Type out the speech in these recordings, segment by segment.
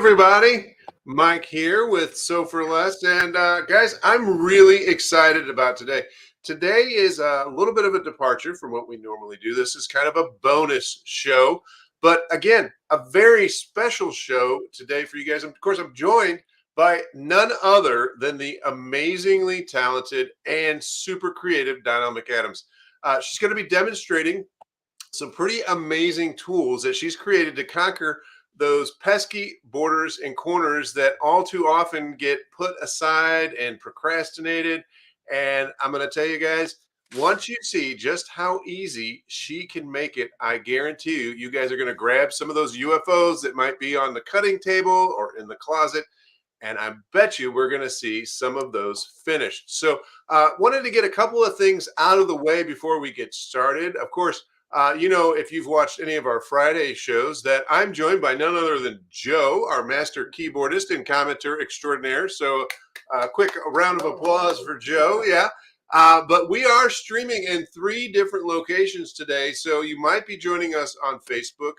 everybody. Mike here with Sew for Less. And guys, I'm really excited about today. Today is a little bit of a departure from what we normally do. This is kind of a bonus show. But again, a very special show today for you guys. And of course, I'm joined by none other than the amazingly talented and super creative Donelle McAdams. She's going to be demonstrating some pretty amazing tools that she's created to conquer those pesky borders and corners that all too often get put aside and procrastinated. And I'm going to tell you guys, once you see just how easy she can make it, I guarantee you, you guys are going to grab some of those UFOs that might be on the cutting table or in the closet. And I bet you we're going to see some of those finished. So wanted to get a couple of things out of the way before we get started. Of course, if you've watched any of our Friday shows, that I'm joined by none other than Joe, our master keyboardist and commenter extraordinaire. So quick round of applause for Joe. Yeah. But we are streaming in 3 different locations today. So you might be joining us on Facebook,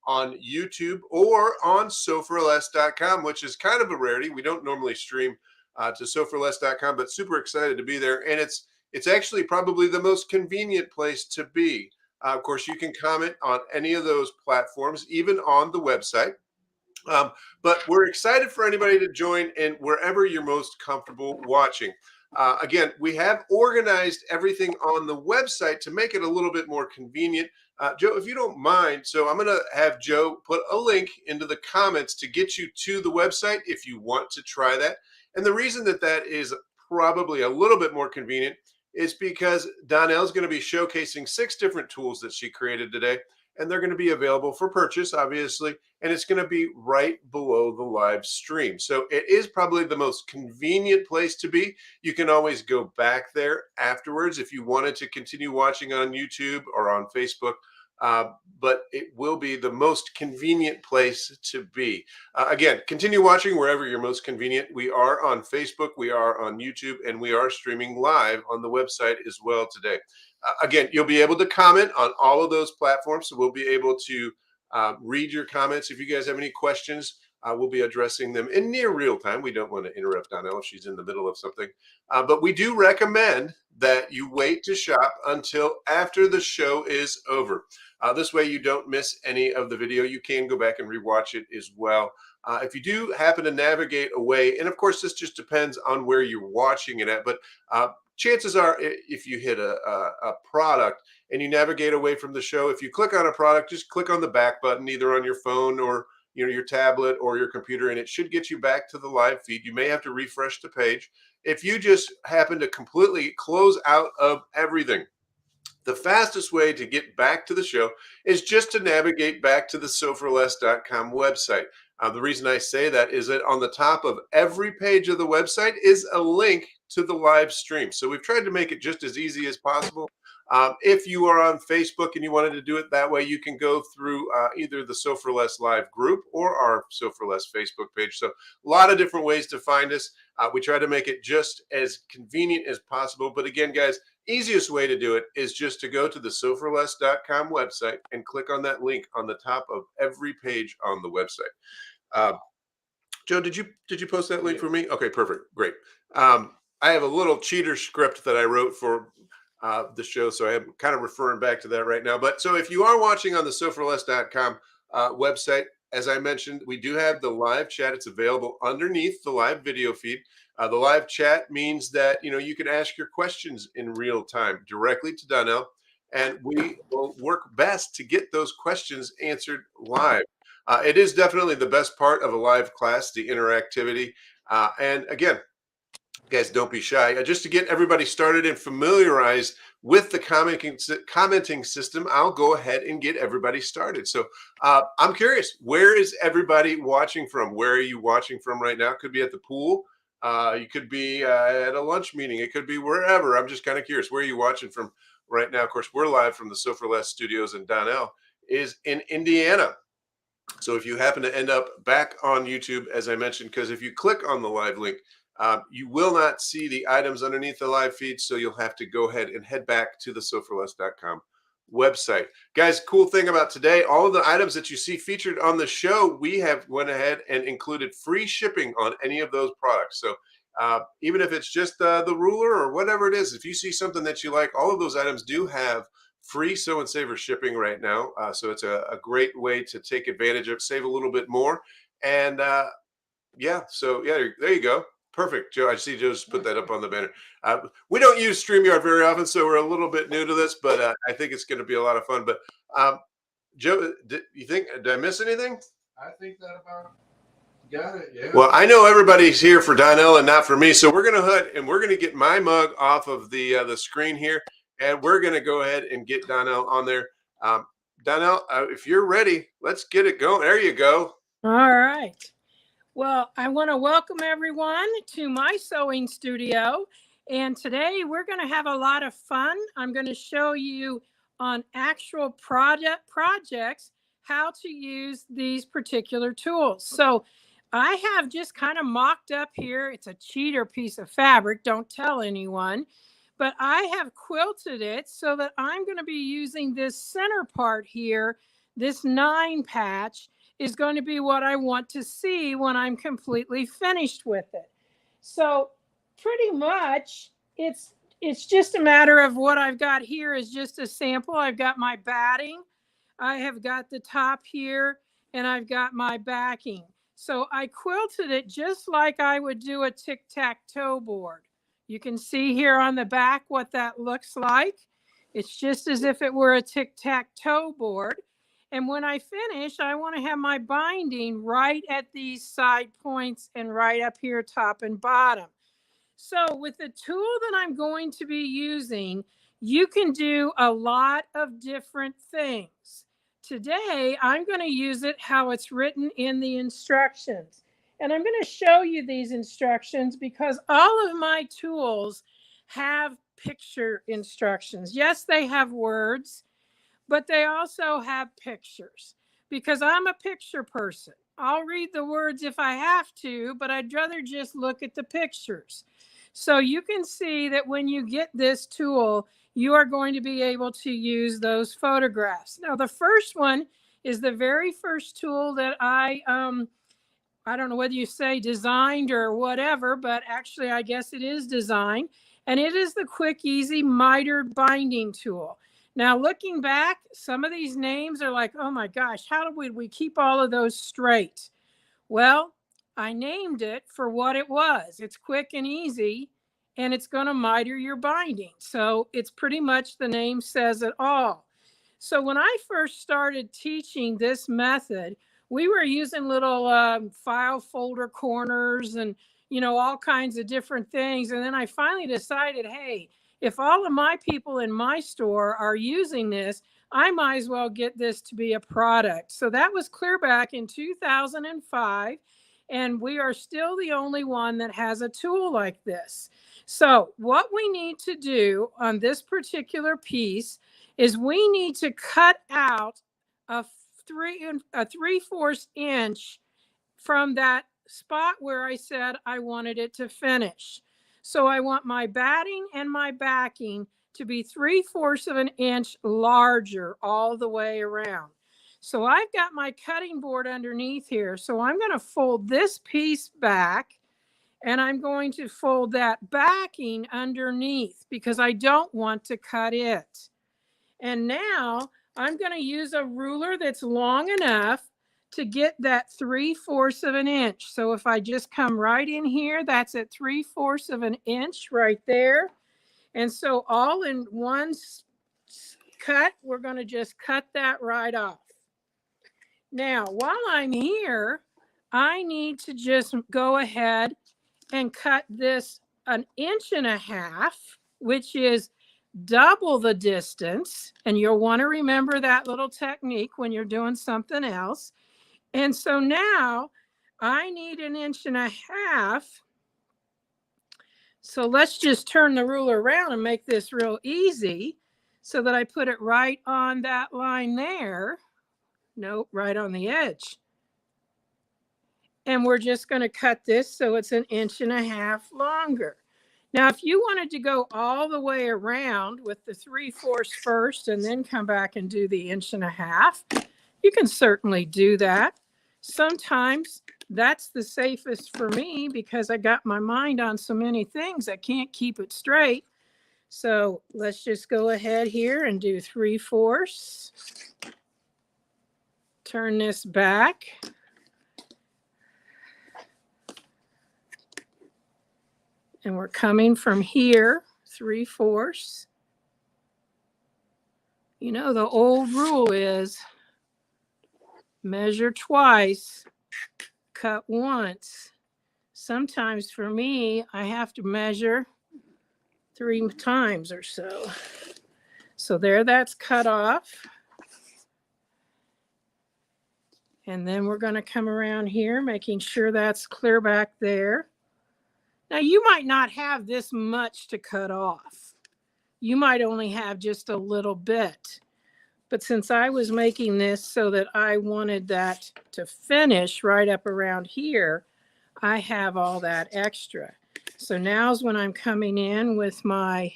on YouTube, or on sewforless.com, which is kind of a rarity. We don't normally stream to sewforless.com, but super excited to be there. And it's actually probably the most convenient place to be. Of course, you can comment on any of those platforms, even on the website. But we're excited for anybody to join in wherever you're most comfortable watching. Again, we have organized everything on the website to make it a little bit more convenient. Joe, if you don't mind, so I'm going to have Joe put a link into the comments to get you to the website if you want to try that. And the reason that that is probably a little bit more convenient is because Donelle's going to be showcasing 6 different tools that she created today, and they're going to be available for purchase, obviously, and it's going to be right below the live stream. So it is probably the most convenient place to be. You can always go back there afterwards if you wanted to continue watching on YouTube or on Facebook. But it will be the most convenient place to be. Again, continue watching wherever you're most convenient. We are on Facebook, we are on YouTube, and we are streaming live on the website as well today. Again, you'll be able to comment on all of those platforms, so we'll be able to read your comments. If you guys have any questions, we'll be addressing them in near real time. We don't want to interrupt Donelle if she's in the middle of something. But we do recommend that you wait to shop until after the show is over. This way you don't miss any of the video. You can go back and rewatch it as well. If you do happen to navigate away, and of course this just depends on where you're watching it at, but chances are if you hit a product and you navigate away from the show, if you click on a product, just click on the back button either on your phone or your tablet or your computer, and it should get you back to the live feed. You may have to refresh the page. If you just happen to completely close out of everything, the fastest way to get back to the show is just to navigate back to the sewforless.com website. The reason I say that is that on the top of every page of the website is a link to the live stream. So we've tried to make it just as easy as possible. If you are on Facebook and you wanted to do it that way, you can go through either the Sew for Less live group or our Sew for Less Facebook page. So a lot of different ways to find us. We try to make it just as convenient as possible. But again, guys, easiest way to do it is just to go to the sewforless.com website and click on that link on the top of every page on the website. Joe, did you post that link for me? Okay, perfect, great. I have a little cheater script that I wrote for the show, so I'm kind of referring back to that right now. But so if you are watching on the sewforless.com website, as I mentioned, we do have the live chat. It's available underneath the live video feed. The live chat means that you can ask your questions in real time directly to Donelle, and we will work best to get those questions answered live. It is definitely the best part of a live class, the interactivity. And again, guys, don't be shy. Just to get everybody started and familiarized with the commenting system, I'll go ahead and get everybody started. So I'm curious, where is everybody watching from? Where are you watching from right now? Could be at the pool. You could be at a lunch meeting. It could be wherever. I'm just kind of curious. Where are you watching from right now? Of course, we're live from the Sew for Less studios, and Donelle is in Indiana. So if you happen to end up back on YouTube, as I mentioned, because if you click on the live link, you will not see the items underneath the live feed, so you'll have to go ahead and head back to the sewforless.com website. Guys, cool thing about today, all of the items that you see featured on the show, we have went ahead and included free shipping on any of those products. So even if it's just the ruler or whatever it is, if you see something that you like, all of those items do have free Sew and Saver shipping right now. So it's a great way to take advantage of, save a little bit more. And yeah, so yeah, there you go. Perfect, Joe. I see Joe just put that up on the banner. We don't use StreamYard very often, so we're a little bit new to this, but I think it's going to be a lot of fun. But Joe, you think, did I miss anything? I think that about got it. Yeah. Well, I know everybody's here for Donelle and not for me, so we're going to hunt and we're going to get my mug off of the screen here, and we're going to go ahead and get Donelle on there. Donelle, if you're ready, let's get it going. There you go. All right. Well, I want to welcome everyone to my sewing studio. And today we're going to have a lot of fun. I'm going to show you on actual projects how to use these particular tools. So I have just kind of mocked up here. It's a cheater piece of fabric. Don't tell anyone. But I have quilted it so that I'm going to be using this center part here, this 9 patch, is going to be what I want to see when I'm completely finished with it. So pretty much it's just a matter of what I've got here is just a sample. I've got my batting, I have got the top here, and I've got my backing. So I quilted it just like I would do a tic-tac-toe board. You can see here on the back what that looks like. It's just as if it were a tic-tac-toe board. And when I finish, I want to have my binding right at these side points and right up here, top and bottom. So with the tool that I'm going to be using, you can do a lot of different things. Today, I'm going to use it how it's written in the instructions. And I'm going to show you these instructions because all of my tools have picture instructions. Yes, they have words, but they also have pictures because I'm a picture person. I'll read the words if I have to, but I'd rather just look at the pictures. So you can see that when you get this tool, you are going to be able to use those photographs. Now, the first one is the very first tool that I don't know whether you say designed or whatever, but actually I guess it is designed. And it is the quick, easy mitered binding tool. Now, looking back, some of these names are like, oh my gosh, how would we keep all of those straight? Well, I named it for what it was. It's quick and easy, and it's going to miter your binding. So it's pretty much the name says it all. So when I first started teaching this method, we were using little file folder corners and, you know, all kinds of different things. And then I finally decided, hey, if all of my people in my store are using this, I might as well get this to be a product. So that was clear back in 2005. And we are still the only one that has a tool like this. So what we need to do on this particular piece is we need to cut out a 3/4 inch from that spot where I said I wanted it to finish. So I want my batting and my backing to be 3/4 inch larger all the way around. So I've got my cutting board underneath here. So I'm going to fold this piece back and I'm going to fold that backing underneath because I don't want to cut it. And now I'm going to use a ruler that's long enough to get that 3/4 inch. So if I just come right in here, that's at 3/4 inch right there. And so all in one cut, we're going to just cut that right off. Now, while I'm here, I need to just go ahead and cut this 1.5 inches, which is double the distance. And you'll want to remember that little technique when you're doing something else. And so now I need 1.5 inches. So let's just turn the ruler around and make this real easy so that I put it right on that line there. Nope, right on the edge. And we're just going to cut this so it's 1.5 inches longer. Now, if you wanted to go all the way around with the 3/4 first and then come back and do the 1.5 inches, you can certainly do that. Sometimes that's the safest for me because I got my mind on so many things, I can't keep it straight. So let's just go ahead here and do 3/4. Turn this back. And we're coming from here, 3/4. You know, the old rule is measure twice, cut once. Sometimes for me, I have to measure 3 times or so. So there, that's cut off. And then we're going to come around here, making sure that's clear back there. Now, you might not have this much to cut off. You might only have just a little bit. But since I was making this so that I wanted that to finish right up around here, I have all that extra. So now's when I'm coming in with my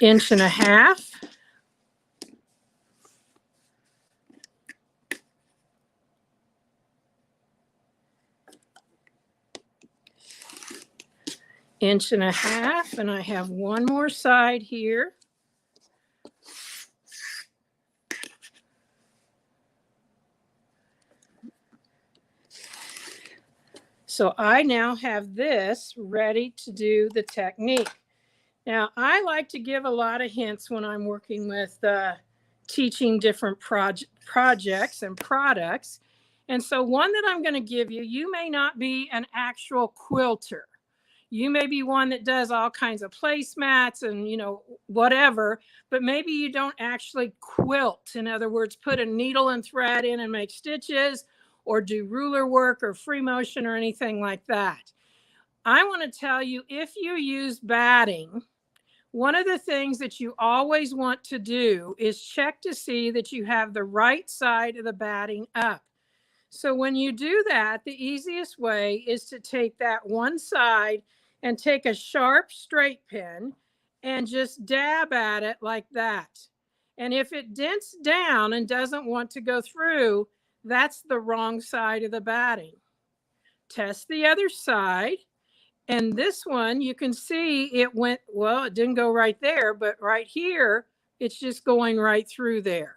inch and a half. Inch and a half, and I have one more side here. So I now have this ready to do the technique. Now, I like to give a lot of hints when I'm working with teaching different projects and products. And so one that I'm going to give you, you may not be an actual quilter. You may be one that does all kinds of placemats and, you know, whatever, but maybe you don't actually quilt. In other words, put a needle and thread in and make stitches, or do ruler work or free motion or anything like that. I want to tell you, if you use batting, one of the things that you always want to do is check to see that you have the right side of the batting up. So when you do that, the easiest way is to take that one side and take a sharp straight pin and just dab at it like that. And if it dents down and doesn't want to go through, that's the wrong side of the batting. Test the other side. And this one, you can see it went, well, it didn't go right there, but right here, it's just going right through there.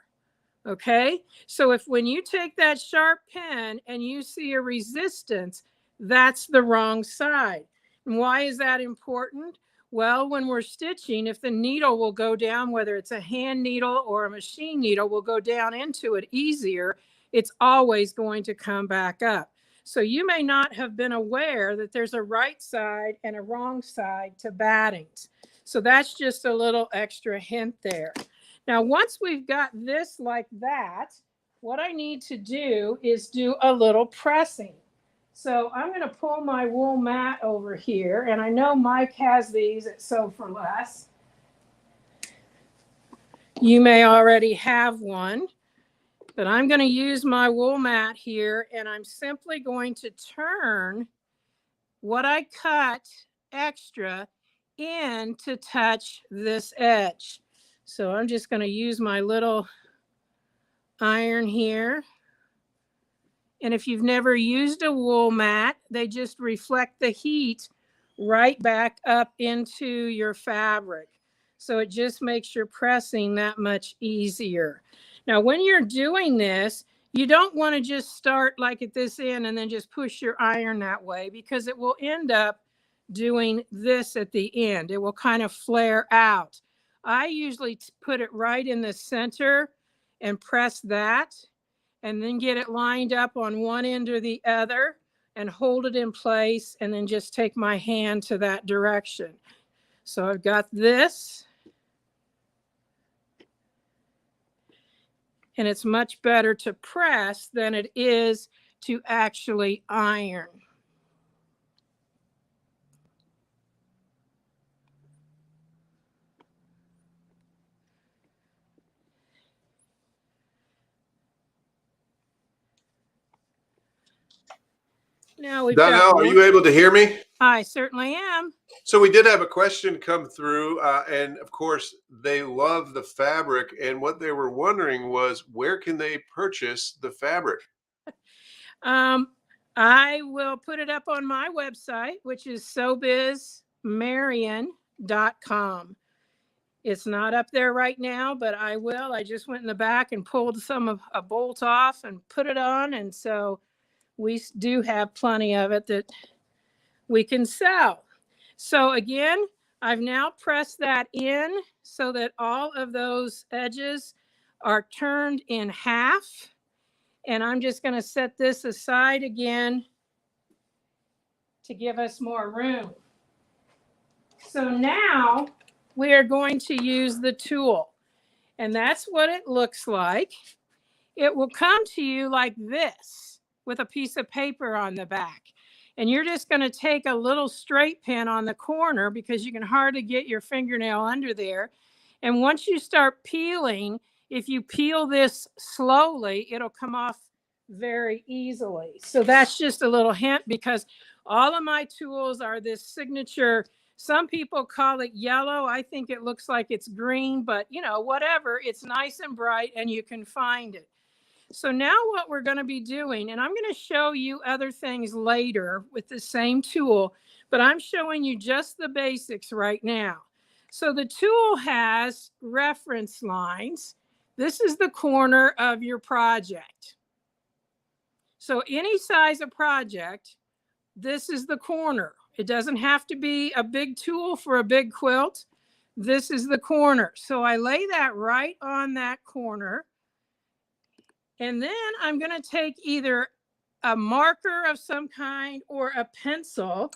Okay, so if when you take that sharp pen and you see a resistance, that's the wrong side. And why is that important? Well, when we're stitching, if the needle will go down, whether it's a hand needle or a machine needle, will go down into it easier, it's always going to come back up. So you may not have been aware that there's a right side and a wrong side to battings. So that's just a little extra hint there. Now, once we've got this like that, what I need to do is do a little pressing. So I'm going to pull my wool mat over here, and I know Mike has these at Sew for Less. You may already have one, but I'm going to use my wool mat here, and I'm simply going to turn what I cut extra in to touch this edge. So I'm just going to use my little iron here. And if you've never used a wool mat, they just reflect the heat right back up into your fabric. So it just makes your pressing that much easier. Now, when you're doing this, you don't want to just start like at this end and then just push your iron that way, because it will end up doing this at the end. It will kind of flare out. I usually put it right in the center and press that, and then get it lined up on one end or the other and hold it in place, and then just take my hand to that direction. So I've got this, and it's much better to press than it is to actually iron. Now we've Donnell, got are you able to hear me? I certainly am. So we did have a question come through, and of course, they love the fabric. And what they were wondering was, where can they purchase the fabric? I will put it up on my website, which is sobizmarion.com. It's not up there right now, but I will. I just went in the back and pulled a bolt off and put it on. And so we do have plenty of it that we can sell. So again, I've now pressed that in so that all of those edges are turned in half. And I'm just going to set this aside again to give us more room. So now we are going to use the tool. And that's what it looks like. It will come to you like this with a piece of paper on the back. And you're just going to take a little straight pin on the corner because you can hardly get your fingernail under there. And once you start peeling, if you peel this slowly, it'll come off very easily. So that's just a little hint, because all of my tools are this signature. Some people call it yellow. I think it looks like it's green, but you know, whatever. It's nice and bright and you can find it. So now what we're going to be doing, and I'm going to show you other things later with the same tool, but I'm showing you just the basics right now. So the tool has reference lines. This is the corner of your project. So any size of project, this is the corner. It doesn't have to be a big tool for a big quilt. This is the corner. So I lay that right on that corner. And then I'm going to take either a marker of some kind or a pencil.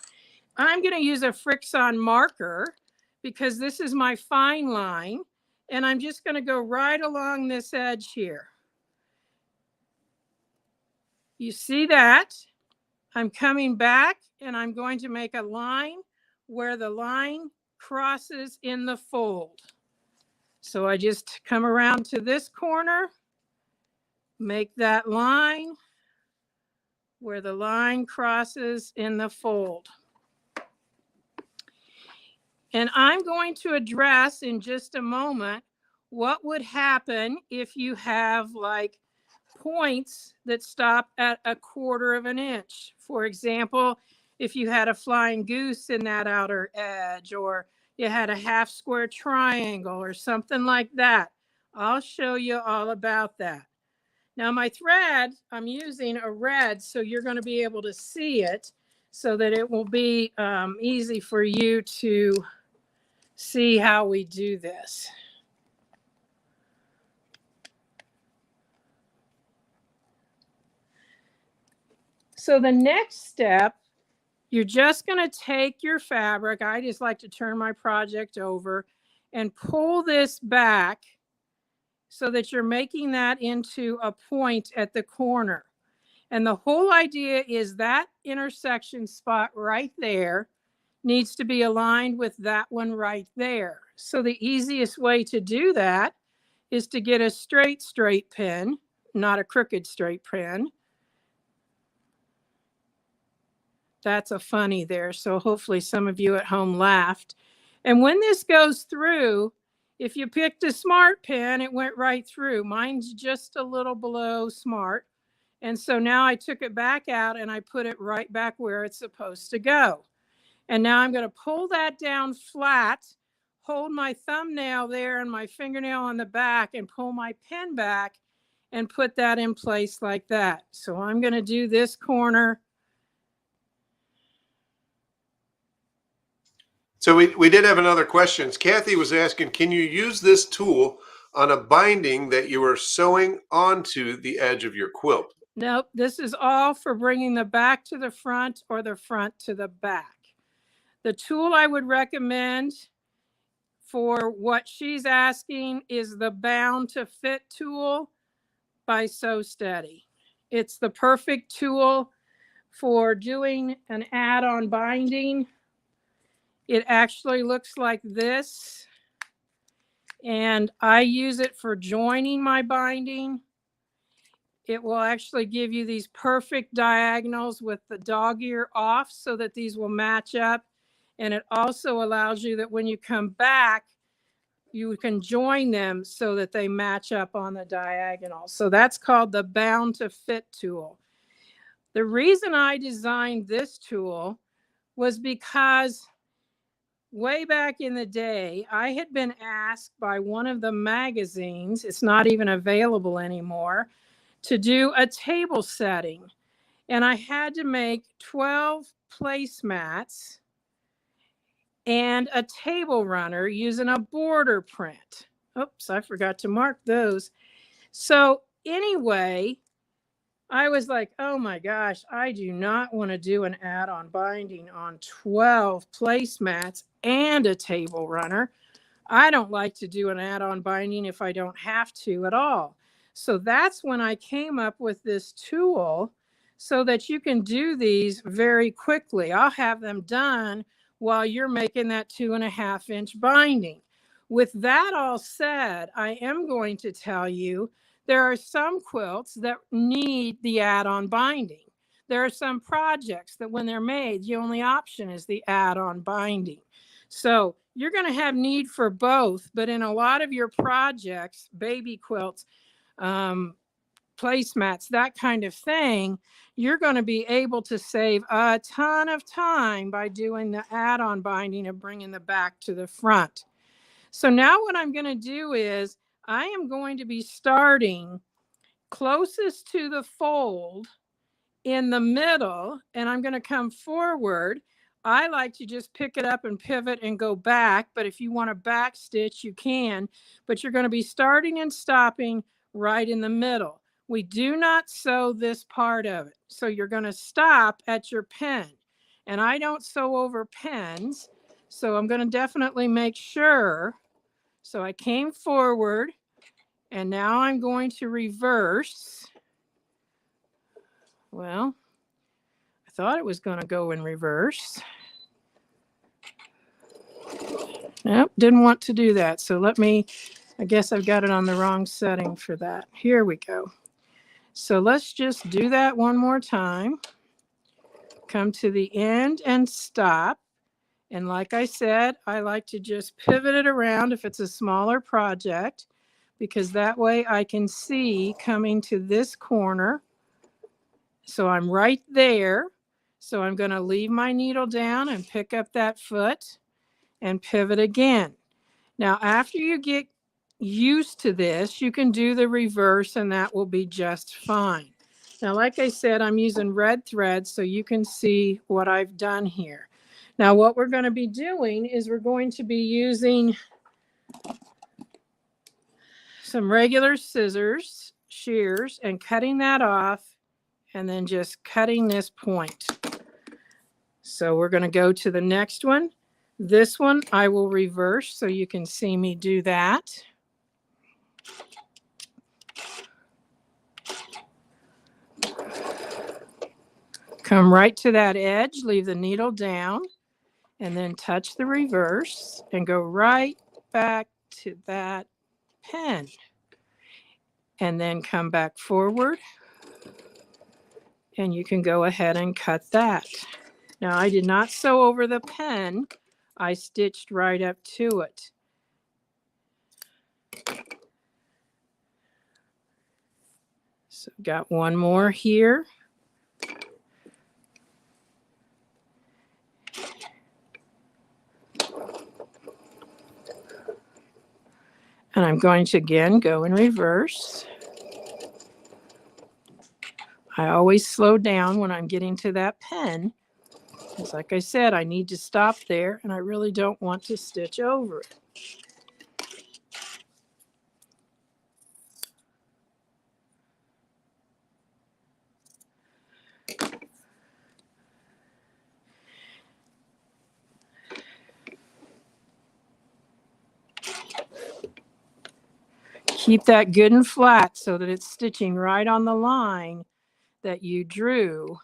I'm going to use a Frixion marker because this is my fine line. And I'm just going to go right along this edge here. You see that? I'm coming back and I'm going to make a line where the line crosses in the fold. So I just come around to this corner, make that line where the line crosses in the fold. And I'm going to address in just a moment what would happen if you have like points that stop at 1/4 of an inch. For example, if you had a flying goose in that outer edge, or you had a half square triangle or something like that. I'll show you all about that. Now my thread, I'm using a red, so you're going to be able to see it so that it will be easy for you to see how we do this. So the next step, you're just going to take your fabric. I just like to turn my project over and pull this back so that you're making that into a point at the corner. And the whole idea is that intersection spot right there needs to be aligned with that one right there. So the easiest way to do that is to get a straight pin, not a crooked straight pin. That's a funny there. So hopefully some of you at home laughed. And when this goes through, if you picked a smart pin, it went right through. Mine's just a little below smart. And so now I took it back out and I put it right back where it's supposed to go. And now I'm going to pull that down flat, hold my thumbnail there and my fingernail on the back and pull my pin back and put that in place like that. So I'm going to do this corner. So we did have another question. Kathy was asking, can you use this tool on a binding that you are sewing onto the edge of your quilt? Nope, this is all for bringing the back to the front or the front to the back. The tool I would recommend for what she's asking is the Bound to Fit tool by Sew Steady. It's the perfect tool for doing an add-on binding. It actually looks like this, and I use it for joining my binding. it will actually give you these perfect diagonals with the dog ear off so that these will match up. And it also allows you that when you come back, you can join them so that they match up on the diagonal. So that's called the Bound to Fit tool. The reason I designed this tool was because way back in the day, I had been asked by one of the magazines, it's not even available anymore, to do a table setting. And I had to make 12 placemats and a table runner using a border print. Oops, I forgot to mark those. So anyway, I was like, oh my gosh, I do not want to do an add-on binding on 12 placemats and a table runner. I don't like to do an add-on binding if I don't have to at all. So that's when I came up with this tool so that you can do these very quickly. I'll have them done while you're making that 2.5-inch binding. With that all said, I am going to tell you there are some quilts that need the add-on binding. There are some projects that when they're made, the only option is the add-on binding. So you're going to have need for both, but in a lot of your projects, baby quilts, placemats, that kind of thing, you're going to be able to save a ton of time by doing the add-on binding and bringing the back to the front. So now what I'm going to do is I am going to be starting closest to the fold in the middle, and I'm going to come forward. I like to just pick it up and pivot and go back, but if you want to back stitch, you can, but you're going to be starting and stopping right in the middle. We do not sew this part of it. So you're going to stop at your pen, and I don't sew over pens. So I'm going to definitely make sure. So I came forward, and now I'm going to reverse. Well, I thought it was going to go in reverse. Nope, didn't want to do that. So I guess I've got it on the wrong setting for that. Here we go. So let's just do that one more time. Come to the end and stop. And like I said, I like to just pivot it around if it's a smaller project, because that way I can see coming to this corner. So I'm right there. So I'm going to leave my needle down and pick up that foot and pivot again. Now, after you get used to this, you can do the reverse and that will be just fine. Now, like I said, I'm using red thread so you can see what I've done here. Now, what we're going to be doing is we're going to be using some regular scissors, shears, and cutting that off, and then just cutting this point. So we're going to go to the next one. This one I will reverse so you can see me do that. Come right to that edge, leave the needle down, and then touch the reverse and go right back to that pen. And then come back forward, and you can go ahead and cut that. Now, I did not sew over the pen. I stitched right up to it. So got one more here. And I'm going to again go in reverse. I always slow down when I'm getting to that pen, because like I said, I need to stop there and I really don't want to stitch over it. Keep that good and flat so that it's stitching right on the line that you drew.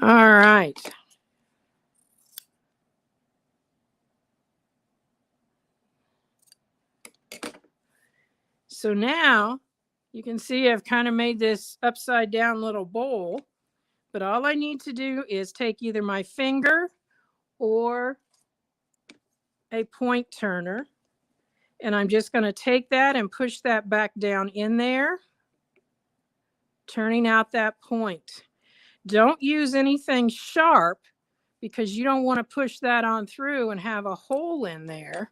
All right. So now you can see I've kind of made this upside down little bowl, but all I need to do is take either my finger or a point turner, and I'm just going to take that and push that back down in there, turning out that point. Don't use anything sharp because you don't want to push that on through and have a hole in there.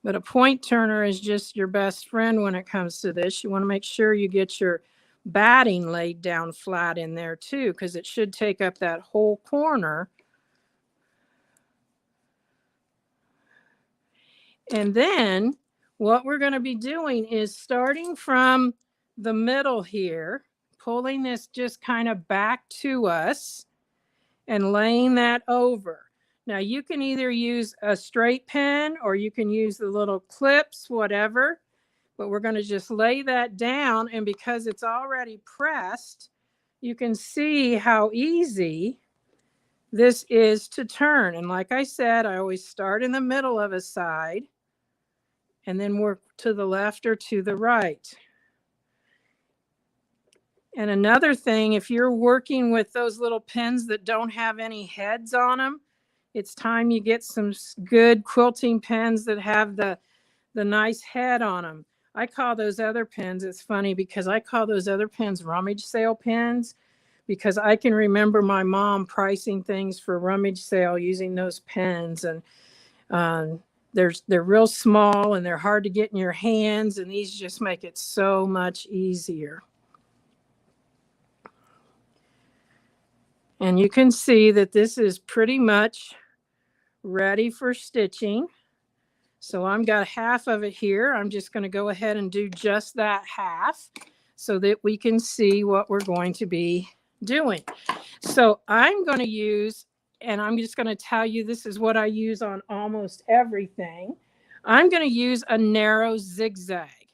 But a point turner is just your best friend when it comes to this. You want to make sure you get your batting laid down flat in there too, because it should take up that whole corner. And then what we're going to be doing is starting from the middle here, pulling this just kind of back to us and laying that over. Now you can either use a straight pen or you can use the little clips, whatever, but we're going to just lay that down. And because it's already pressed, you can see how easy this is to turn. And like I said, I always start in the middle of a side and then work to the left or to the right. And another thing, if you're working with those little pens that don't have any heads on them, it's time you get some good quilting pens that have the nice head on them. I call those other pens, it's funny because I call those other pens rummage sale pens, because I can remember my mom pricing things for rummage sale using those pens. And they're real small and they're hard to get in your hands, and these just make it so much easier. And you can see that this is pretty much ready for stitching. So I've got half of it here. I'm just going to go ahead and do just that half so that we can see what we're going to be doing. So I'm going to use, and I'm just going to tell you this is what I use on almost everything. I'm going to use a narrow zigzag.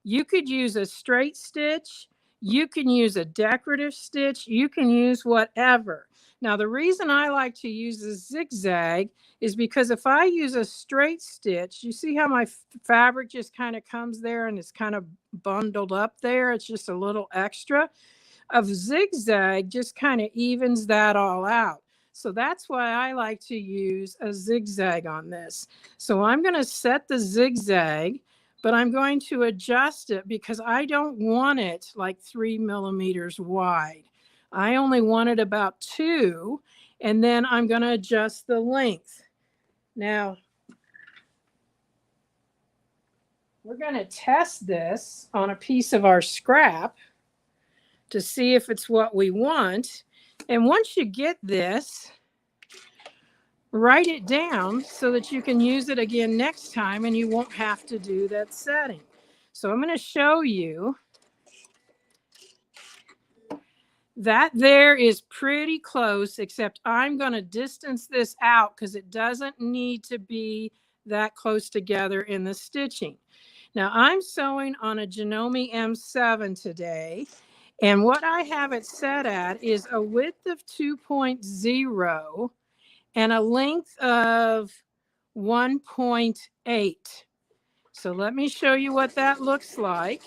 You could use a straight stitch. You can use a decorative stitch. You can use whatever. Now, the reason I like to use a zigzag is because if I use a straight stitch, you see how my fabric just kind of comes there and it's kind of bundled up there. It's just a little extra. A zigzag just kind of evens that all out. So that's why I like to use a zigzag on this. So I'm going to set the zigzag, but I'm going to adjust it because I don't want it like 3 millimeters wide. I only want it about 2, and then I'm going to adjust the length. Now, we're going to test this on a piece of our scrap to see if it's what we want. And once you get this, write it down so that you can use it again next time and you won't have to do that setting. So I'm going to show you that there is pretty close, except I'm going to distance this out because it doesn't need to be that close together in the stitching. Now I'm sewing on a Janome M7 today, and what I have it set at is a width of 2.0 and a length of 1.8. So let me show you what that looks like.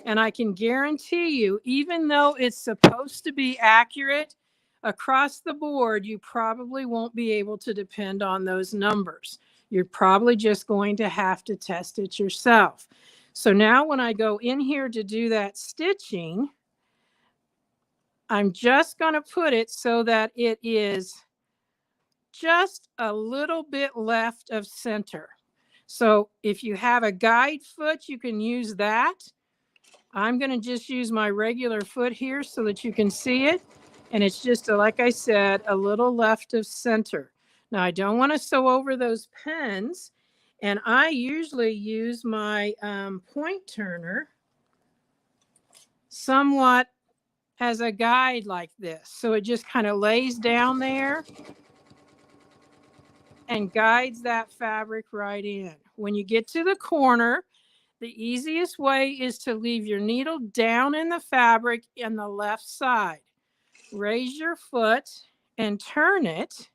And I can guarantee you, even though it's supposed to be accurate across the board, you probably won't be able to depend on those numbers. You're probably just going to have to test it yourself. So now when I go in here to do that stitching, I'm just going to put it so that it is just a little bit left of center. So if you have a guide foot, you can use that. I'm going to just use my regular foot here so that you can see it. And it's just, like I said, a little left of center. Now, I don't want to sew over those pens. And I usually use my point turner somewhat as a guide like this. So it just kind of lays down there and guides that fabric right in. When you get to the corner, the easiest way is to leave your needle down in the fabric in the left side. Raise your foot and turn it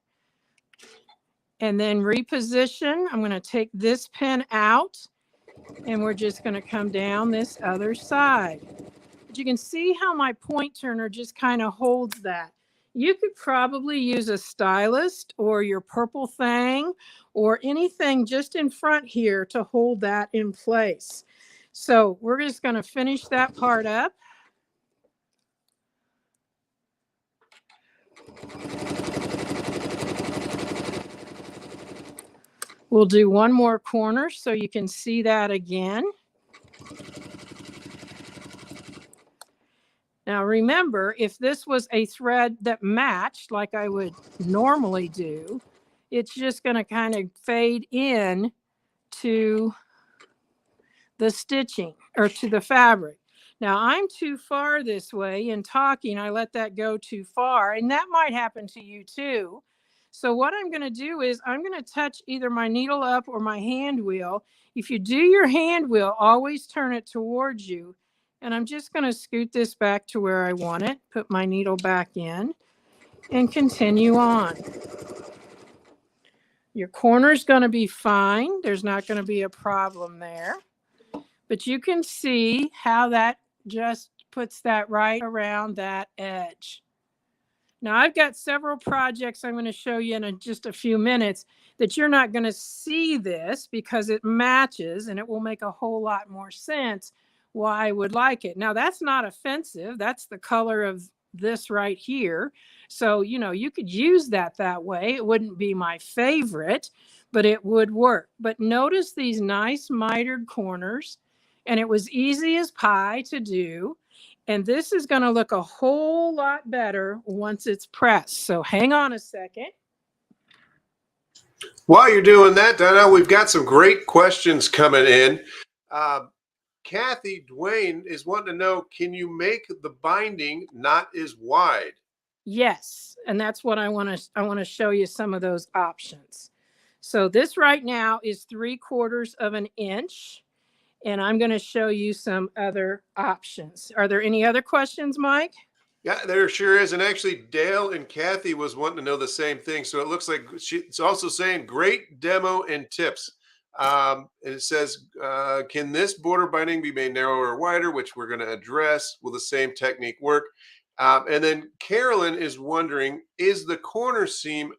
and then reposition. I'm going to take this pin out, and we're just going to come down this other side. But you can see how my point turner just kind of holds that. You could probably use a stylus or your purple thing or anything just in front here to hold that in place. So we're just going to finish that part up. We'll do one more corner so you can see that again. Now remember, if this was a thread that matched like I would normally do, it's just going to kind of fade in to the stitching or to the fabric. Now I'm too far this way in talking. I let that go too far, and that might happen to you too. So what I'm going to do is I'm going to touch either my needle up or my hand wheel. If you do your hand wheel, always turn it towards you. And I'm just going to scoot this back to where I want it, put my needle back in, and continue on. Your corner's going to be fine. There's not going to be a problem there. But you can see how that just puts that right around that edge. Now I've got several projects I'm going to show you in just a few minutes that you're not going to see this because it matches, and it will make a whole lot more sense why I would like it. Now that's not offensive. That's the color of this right here. So, you know, you could use that way. It wouldn't be my favorite, but it would work. But notice these nice mitered corners, and it was easy as pie to do. And this is going to look a whole lot better once it's pressed. So hang on a second. While you're doing that, Donna, we've got some great questions coming in. Kathy Dwayne is wanting to know, can you make the binding not as wide? Yes, and that's what I want to show you some of those options. So this right now is 3/4 of an inch, and I'm going to show you some other options. Are there any other questions, Mike? Yeah, there sure is. And actually, Dale and Kathy was wanting to know the same thing. So it looks like she's also saying great demo and tips. And it says, can this border binding be made narrower or wider, which we're going to address? Will the same technique work? And then Carolyn is wondering, is the corner seam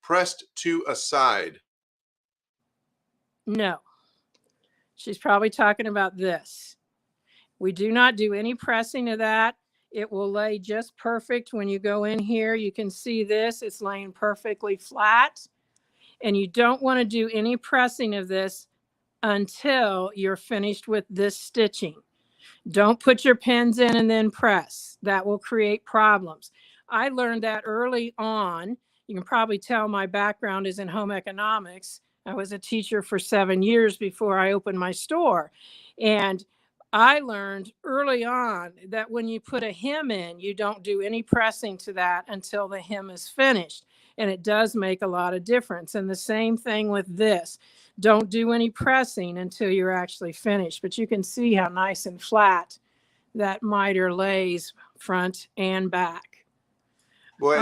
pressed to a side? No. She's probably talking about this. We do not do any pressing of that. It will lay just perfect when you go in here. You can see this. It's laying perfectly flat. And you don't want to do any pressing of this until you're finished with this stitching. Don't put your pins in and then press. That will create problems. I learned that early on. You can probably tell my background is in home economics. I was a teacher for 7 years before I opened my store. And I learned early on that when you put a hem in, you don't do any pressing to that until the hem is finished. And it does make a lot of difference. And the same thing with this. Don't do any pressing until you're actually finished. But you can see how nice and flat that miter lays front and back. Boy,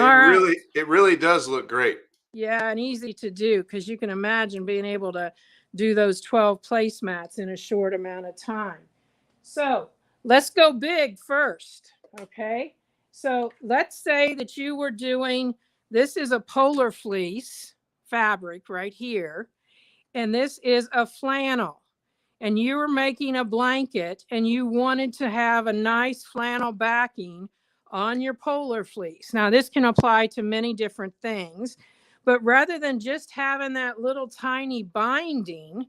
it really does look great. Yeah, and easy to do, because you can imagine being able to do those 12 placemats in a short amount of time. So let's go big first, okay? So let's say that you were doing, this is a polar fleece fabric right here, and this is a flannel, and you were making a blanket, and you wanted to have a nice flannel backing on your polar fleece. Now this can apply to many different things, but rather than just having that little tiny binding,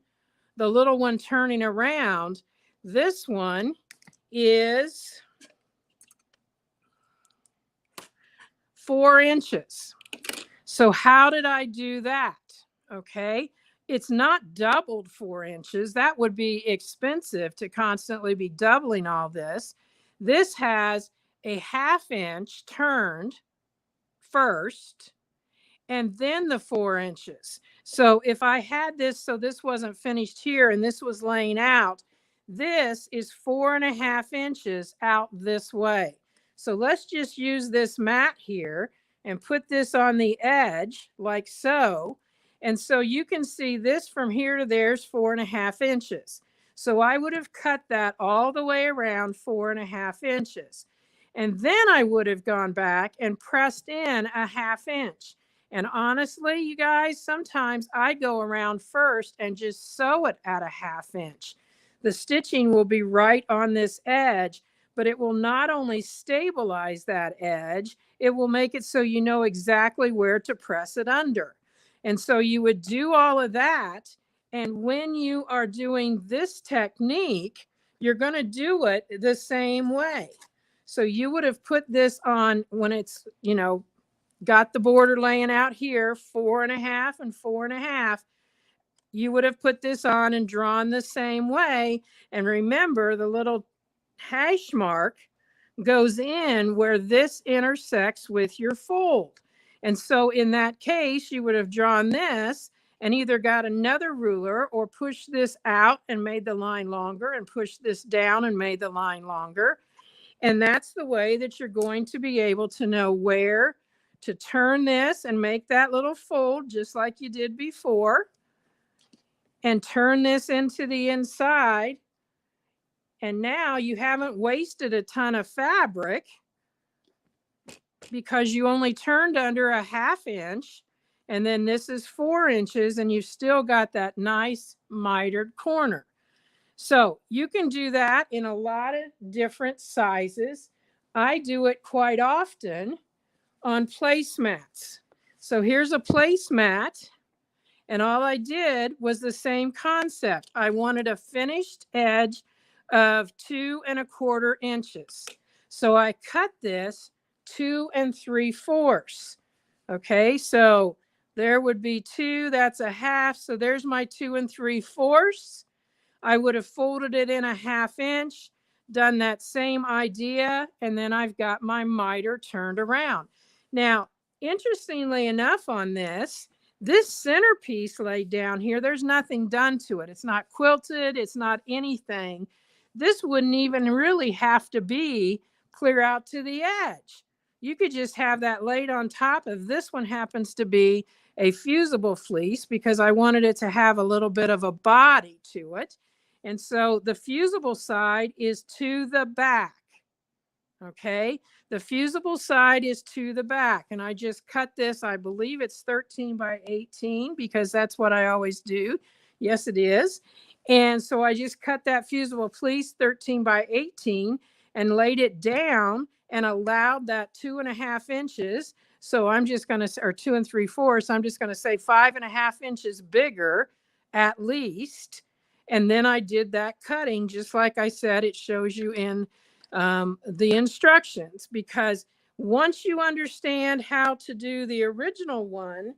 the little one turning around, this one is 4 inches. So how did I do that? Okay, it's not doubled 4 inches. That would be expensive to constantly be doubling all this. This has a 1/2 inch turned first, and then the 4 inches. So if I had this, so this wasn't finished here and this was laying out, this is 4.5 inches out this way. So let's just use this mat here and put this on the edge like so. And so you can see this from here to there is 4.5 inches. So I would have cut that all the way around 4.5 inches. And then I would have gone back and pressed in 1/2 inch. And honestly, you guys, sometimes I go around first and just sew it at 1/2 inch. The stitching will be right on this edge, but it will not only stabilize that edge, it will make it so you know exactly where to press it under. And so you would do all of that. And when you are doing this technique, you're going to do it the same way. So you would have put this on when it's, you know, got the border laying out here, 4.5 and 4.5. You would have put this on and drawn the same way. And remember, the little hash mark goes in where this intersects with your fold. And so in that case, you would have drawn this and either got another ruler or pushed this out and made the line longer and pushed this down and made the line longer. And that's the way that you're going to be able to know where to turn this and make that little fold just like you did before. And turn this into the inside. And now you haven't wasted a ton of fabric because you only turned under 1/2 inch. And then this is 4 inches and you've still got that nice mitered corner. So you can do that in a lot of different sizes. I do it quite often on placemats. So here's a placemat. And all I did was the same concept. I wanted a finished edge of 2 1/4 inches. So I cut this 2 3/4. Okay, so there would be 2, that's 1/2. So there's my 2 3/4. I would have folded it in 1/2 inch, done that same idea, and then I've got my miter turned around. Now, interestingly enough on this centerpiece laid down here, there's nothing done to it. It's not quilted. It's not anything. This wouldn't even really have to be clear out to the edge. You could just have that laid on top of this one happens to be a fusible fleece because I wanted it to have a little bit of a body to it. And so the fusible side is to the back. Okay, the fusible side is to the back, and I just cut this. I believe it's 13 by 18 because that's what I always do. Yes, it is. And so I just cut that fusible fleece 13 by 18 and laid it down and allowed that 2 1/2 inches. So I'm just going to, or 2 3/4. I'm just going to say 5 1/2 inches bigger at least. And then I did that cutting just like I said. It shows you in the instructions, because once you understand how to do the original one,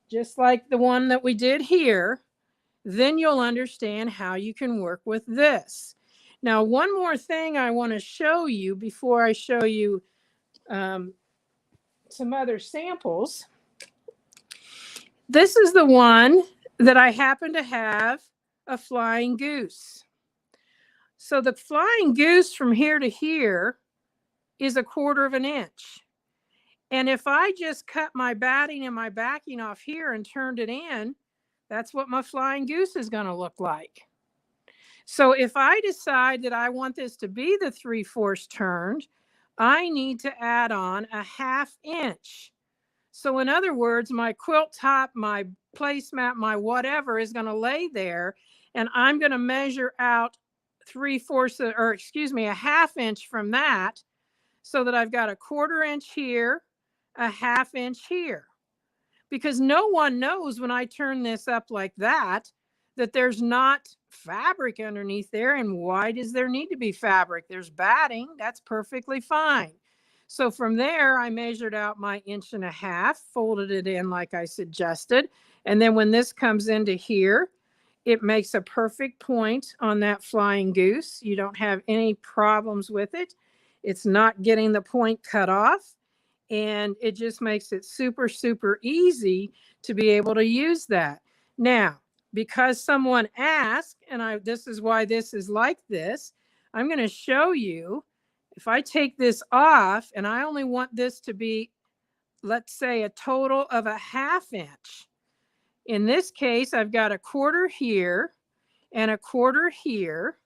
just like the one that we did here, then you'll understand how you can work with this. Now, one more thing I want to show you before I show you some other samples. This is the one that I happen to have a flying goose. So the flying goose from here to here is 1/4 inch. And if I just cut my batting and my backing off here and turned it in, that's what my flying goose is going to look like. So if I decide that I want this to be the 3/4 turned, I need to add on 1/2 inch. So in other words, my quilt top, my placemat, my whatever is going to lay there, and I'm going to measure out 3/4, or excuse me, 1/2 inch from that, so that I've got 1/4 inch here, 1/2 inch here. Because no one knows when I turn this up like that, that there's not fabric underneath there. And why does there need to be fabric? There's batting. That's perfectly fine. So from there, I measured out my 1.5 inches, folded it in like I suggested. And then when this comes into here, it makes a perfect point on that flying goose. You don't have any problems with it. It's not getting the point cut off. And it just makes it super, super easy to be able to use that. Now, because someone asked, and this is why this is like this, I'm going to show you. If I take this off and I only want this to be let's say a total of a 1/2 inch. In this case, I've got a 1/4 here and a 1/4 here.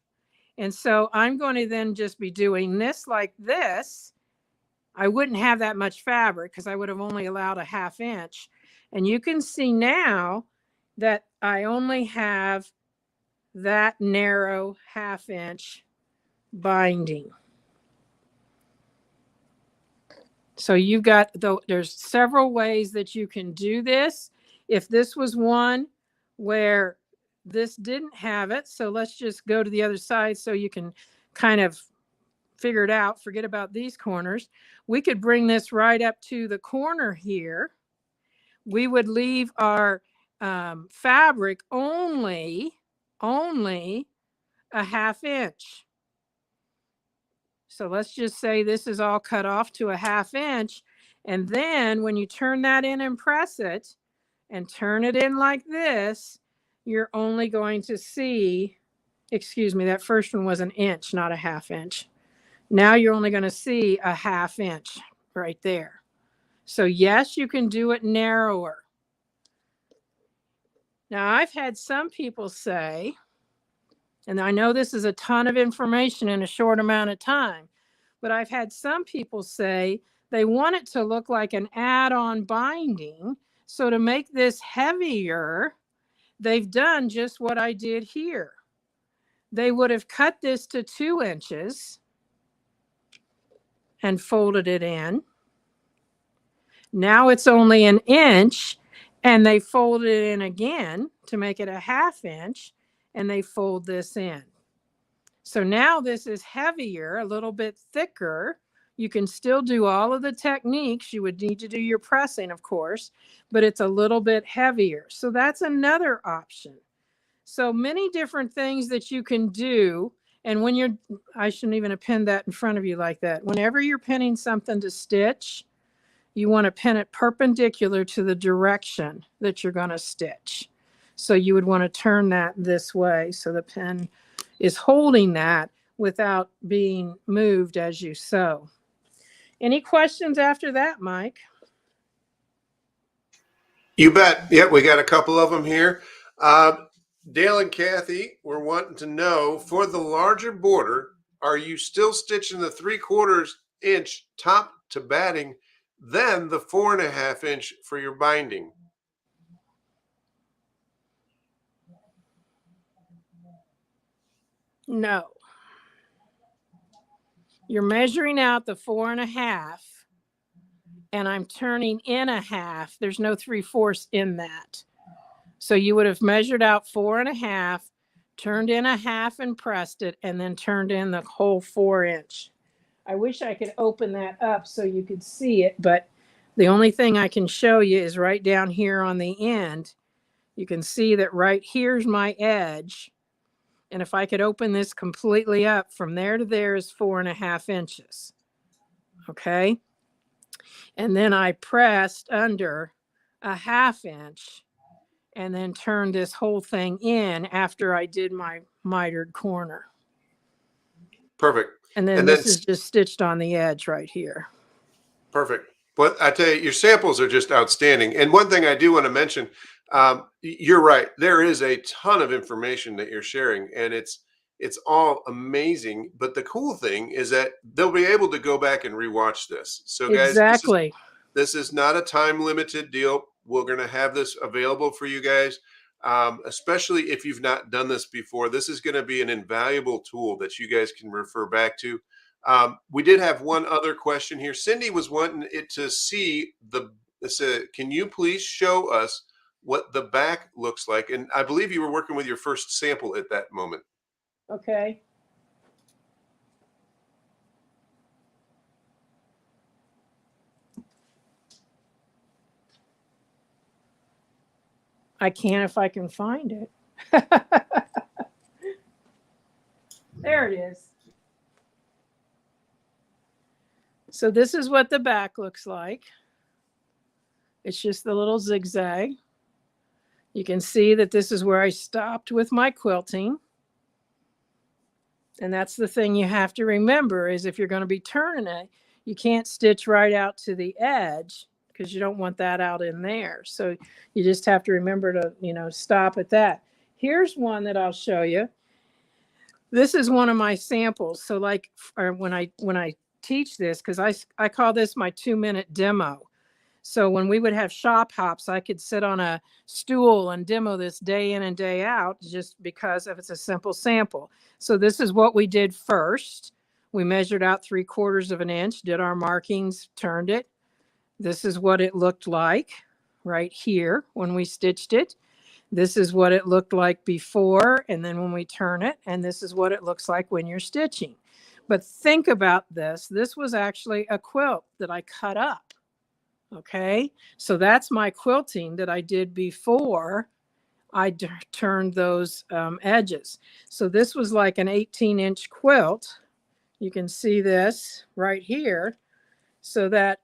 And so I'm going to then just be doing this like this. I wouldn't have that much fabric because I would have only allowed a 1/2 inch. And you can see now that I only have that narrow 1/2 inch binding. So you've got, there's several ways that you can do this. If this was one where this didn't have it, so let's just go to the other side so you can kind of figure it out, forget about these corners. We could bring this right up to the corner here. We would leave our fabric only a 1/2 inch. So let's just say this is all cut off to a 1/2 inch. And then when you turn that in and press it and turn it in like this, you're only going to see, excuse me, that first one was an inch, not a 1/2 inch. Now you're only going to see a 1/2 inch right there. So yes, you can do it narrower. Now I've had some people say, and I know this is a ton of information in a short amount of time, but I've had some people say they want it to look like an add-on binding. So to make this heavier, they've done just what I did here. They would have cut this to 2 inches and folded it in. Now it's only an inch, and they fold it in again to make it a 1/2 inch, and they fold this in. So now this is heavier, a little bit thicker. You can still do all of the techniques. You would need to do your pressing, of course, but it's a little bit heavier. So that's another option. So many different things that you can do. And when you're, I shouldn't even have pinned that in front of you like that. Whenever you're pinning something to stitch, you want to pin it perpendicular to the direction that you're going to stitch. So you would want to turn that this way so the pin is holding that without being moved as you sew. Any questions after that, Mike? You bet. Yep, we got a couple of them here. Dale and Kathy were wanting to know, for the larger border, are you still stitching the 3/4 inch top to batting, then the 4.5 inch for your binding? No. You're measuring out the 4.5, and I'm turning in a 1/2. There's no 3/4 in that. So you would have measured out 4.5, turned in a 1/2 and pressed it, and then turned in the whole 4 inch. I wish I could open that up so you could see it, but the only thing I can show you is right down here on the end. You can see that right here's my edge. And if I could open this completely up, from there to there is 4.5 inches. Okay. And then I pressed under a 1/2 inch and then turned this whole thing in after I did my mitered corner. Perfect. And then this is just stitched on the edge right here. Perfect. But I tell you, your samples are just outstanding. And one thing I do want to mention, you're right. There is a ton of information that you're sharing, and it's all amazing. But the cool thing is that they'll be able to go back and rewatch this. So guys, exactly. This is not a time limited deal. We're going to have this available for you guys, especially if you've not done this before. This is going to be an invaluable tool that you guys can refer back to. We did have one other question here. Cindy was wanting it to see can you please show us what the back looks like? And I believe you were working with your first sample at that moment. Okay. I can if I can find it. There it is. So this is what the back looks like. It's just the little zigzag. You can see that this is where I stopped with my quilting. And that's the thing you have to remember is if you're going to be turning it, you can't stitch right out to the edge because you don't want that out in there. So you just have to remember to, stop at that. Here's one that I'll show you. This is one of my samples. So like when I teach this, because I call this my 2-minute demo. So when we would have shop hops, I could sit on a stool and demo this day in and day out just because it's a simple sample. So this is what we did first. We measured out 3/4 of an inch, did our markings, turned it. This is what it looked like right here when we stitched it. This is what it looked like before, and then when we turn it, and this is what it looks like when you're stitching. But think about this. This was actually a quilt that I cut up. Okay, so that's my quilting that I did before I turned those edges. So this was like an 18-inch quilt. You can see this right here. So that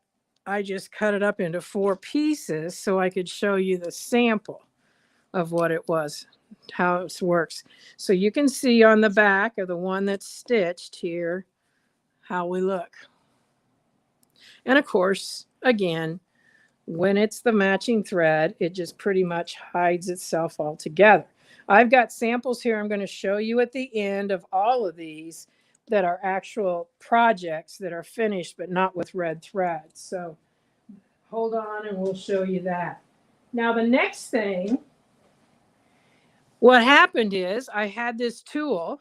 I just cut it up into 4 pieces so I could show you the sample of what it was, how it works. So you can see on the back of the one that's stitched here how we look. And of course, again, when it's the matching thread, it just pretty much hides itself altogether. I've got samples here I'm going to show you at the end of all of these that are actual projects that are finished, but not with red thread. So hold on and we'll show you that. Now the next thing, what happened is I had this tool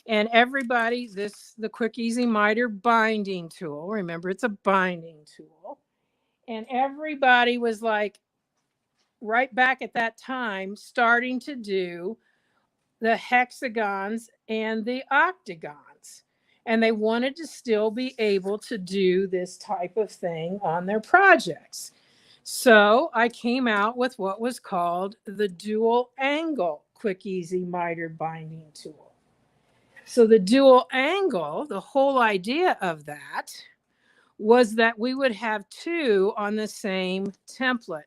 and everybody, the Quick Easy Miter binding tool. Remember, it's a binding tool. And everybody was like, right back at that time, starting to do the hexagons and the octagons. And they wanted to still be able to do this type of thing on their projects. So I came out with what was called the dual angle Quick Easy Miter binding tool. So the dual angle, the whole idea of that was that we would have 2 on the same template.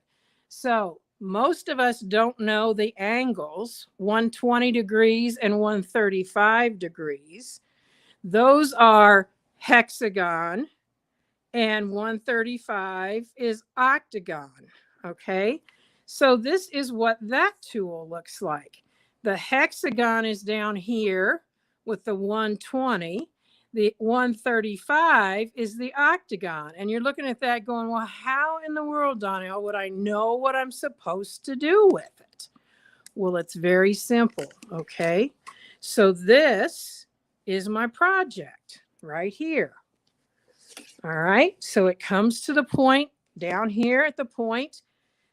So most of us don't know the angles, 120 degrees and 135 degrees. Those are hexagon and 135 is octagon, okay? So this is what that tool looks like. The hexagon is down here with the 120. The 135 is the octagon. And you're looking at that going, well, how in the world, Donelle, would I know what I'm supposed to do with it? Well, it's very simple, okay? So this is my project right here. All right, so it comes to the point down here at the point.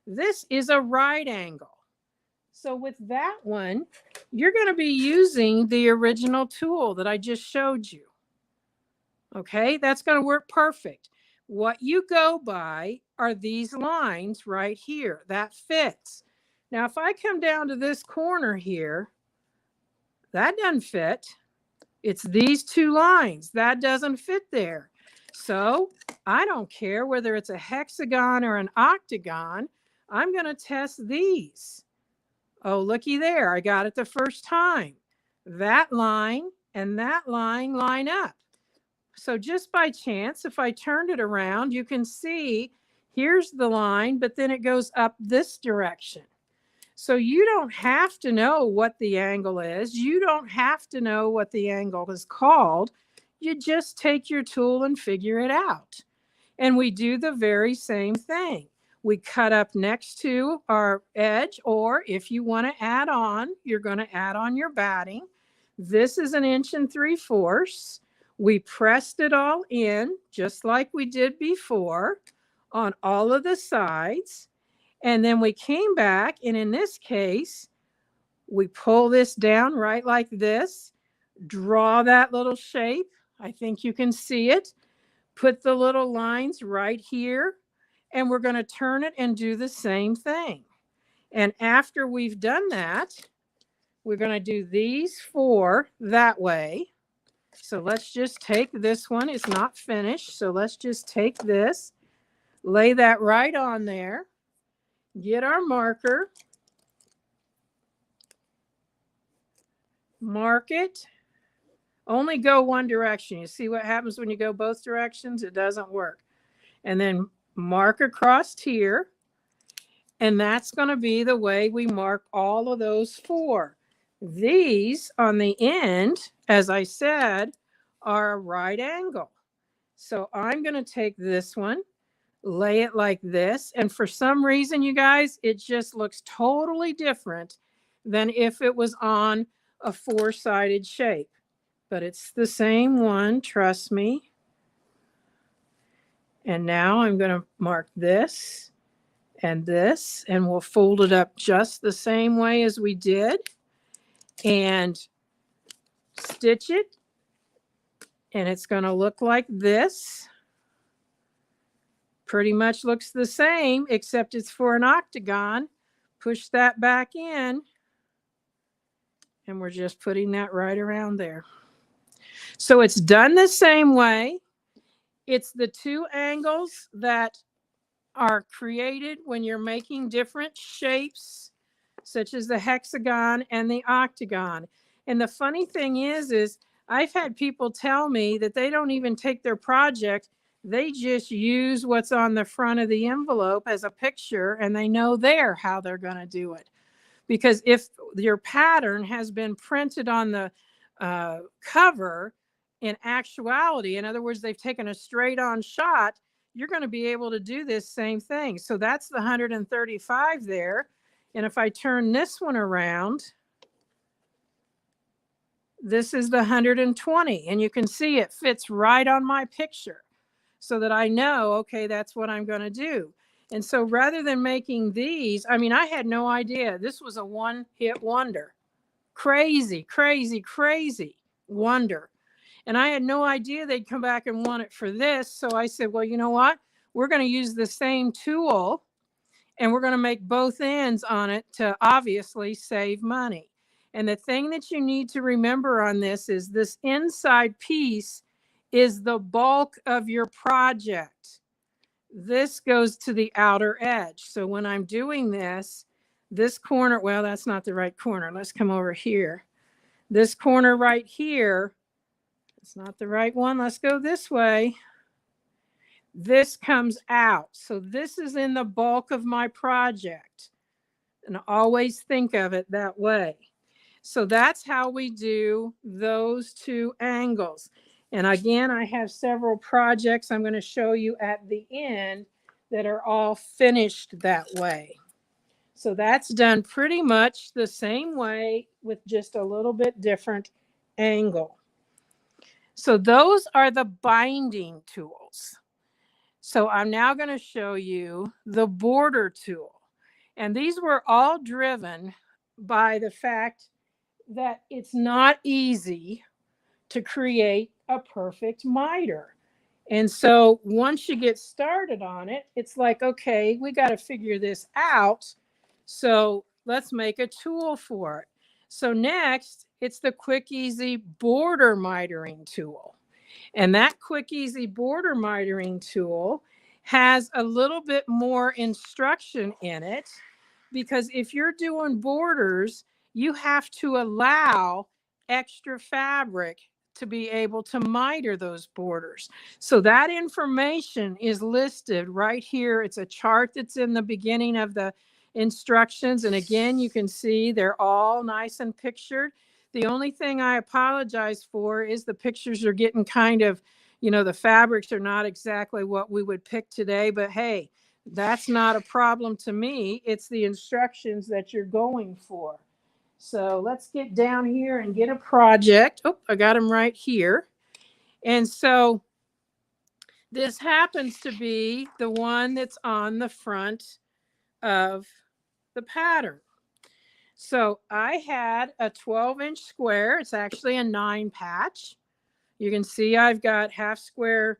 This is a right angle. So with that one, you're going to be using the original tool that I just showed you. Okay, that's going to work perfect. What you go by are these lines right here. That fits. Now, if I come down to this corner here, that doesn't fit. It's these 2 lines. That doesn't fit there. So I don't care whether it's a hexagon or an octagon. I'm going to test these. Oh, looky there. I got it the first time. That line and that line line up. So just by chance, if I turned it around, you can see here's the line, but then it goes up this direction. So you don't have to know what the angle is. You don't have to know what the angle is called. You just take your tool and figure it out. And we do the very same thing. We cut up next to our edge, or if you want to add on, you're going to add on your batting. This is 1 3/4 inches. We pressed it all in just like we did before on all of the sides. And then we came back, and in this case, we pull this down right like this, draw that little shape. I think you can see it. Put the little lines right here, and we're going to turn it and do the same thing. And after we've done that, we're going to do these 4 that way. So let's just take this one. It's not finished. So let's just take this, lay that right on there, get our marker, mark it. Only go one direction. You see what happens when you go both directions? It doesn't work. And then mark across here. And that's going to be the way we mark all of those 4. These on the end, as I said, are a right angle. So I'm going to take this one, lay it like this. And for some reason, you guys, it just looks totally different than if it was on a 4-sided shape. But it's the same one, trust me. And now I'm going to mark this and this, and we'll fold it up just the same way as we did and stitch it. And it's going to look like this. Pretty much looks the same, except it's for an octagon. Push that back in, and we're just putting that right around there. So it's done the same way. It's the 2 angles that are created when you're making different shapes, such as the hexagon and the octagon. And the funny thing is I've had people tell me that they don't even take their project. They just use what's on the front of the envelope as a picture, and they know there how they're going to do it. Because if your pattern has been printed on the cover, in actuality, in other words, they've taken a straight on shot, you're going to be able to do this same thing. So that's the 135 there. And if I turn this one around, this is the 120. And you can see it fits right on my picture so that I know, okay, that's what I'm going to do. And so rather than making these, I mean, I had no idea. This was a one-hit wonder. Crazy, crazy, crazy wonder. And I had no idea they'd come back and want it for this. So I said, well, you know what? We're going to use the same tool and we're going to make both ends on it to obviously save money. And the thing that you need to remember on this is this inside piece is the bulk of your project. This goes to the outer edge. So when I'm doing this, this corner, well, that's not the right corner. Let's come over here. This corner right here, it's not the right one. Let's go this way. This comes out. So this is in the bulk of my project. And always think of it that way. So that's how we do those 2 angles. And again, I have several projects I'm going to show you at the end that are all finished that way. So that's done pretty much the same way with just a little bit different angle. So those are the binding tools. So I'm now going to show you the border tool. And these were all driven by the fact that it's not easy to create a perfect miter. And so once you get started on it, it's like, okay, we got to figure this out. So let's make a tool for it. So next, it's the Quick Easy Border Mitering tool. And that Quick Easy Border Mitering tool has a little bit more instruction in it, because if you're doing borders, you have to allow extra fabric to be able to miter those borders. So that information is listed right here. It's a chart that's in the beginning of the instructions. And again, you can see they're all nice and pictured. The only thing I apologize for is the pictures are getting kind of, you know, the fabrics are not exactly what we would pick today, but hey, that's not a problem to me. It's the instructions that you're going for. So let's get down here and get a project. Oh, I got them right here. And so this happens to be the one that's on the front of the pattern. So I had a 12-inch square. It's actually a 9 patch. You can see I've got half square,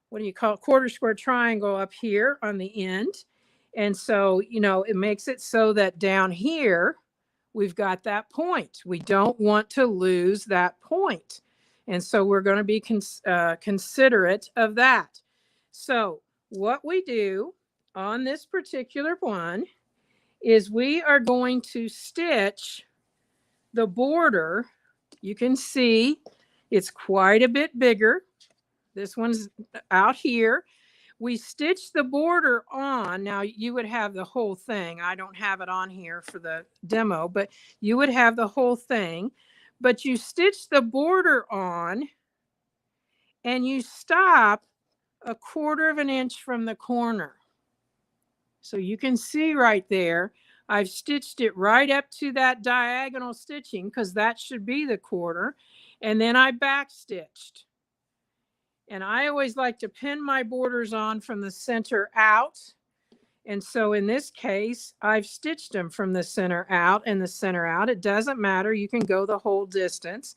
what do you call it, quarter square triangle up here on the end. And so, you know, it makes it so that down here, we've got that point. We don't want to lose that point. And so we're going to be considerate of that. So what we do on this particular one is we are going to stitch the border. You can see it's quite a bit bigger. This one's out here. we stitch the border on. Now you would have the whole thing. I don't have it on here for the demo, but you would have the whole thing. But you stitch the border on and you stop 1/4 of an inch from the corner. So you can see right there, I've stitched it right up to that diagonal stitching because that should be the 1/4. And then I back stitched. And I always like to pin my borders on from the center out. And so in this case, I've stitched them from the center out and the center out. It doesn't matter. You can go the whole distance.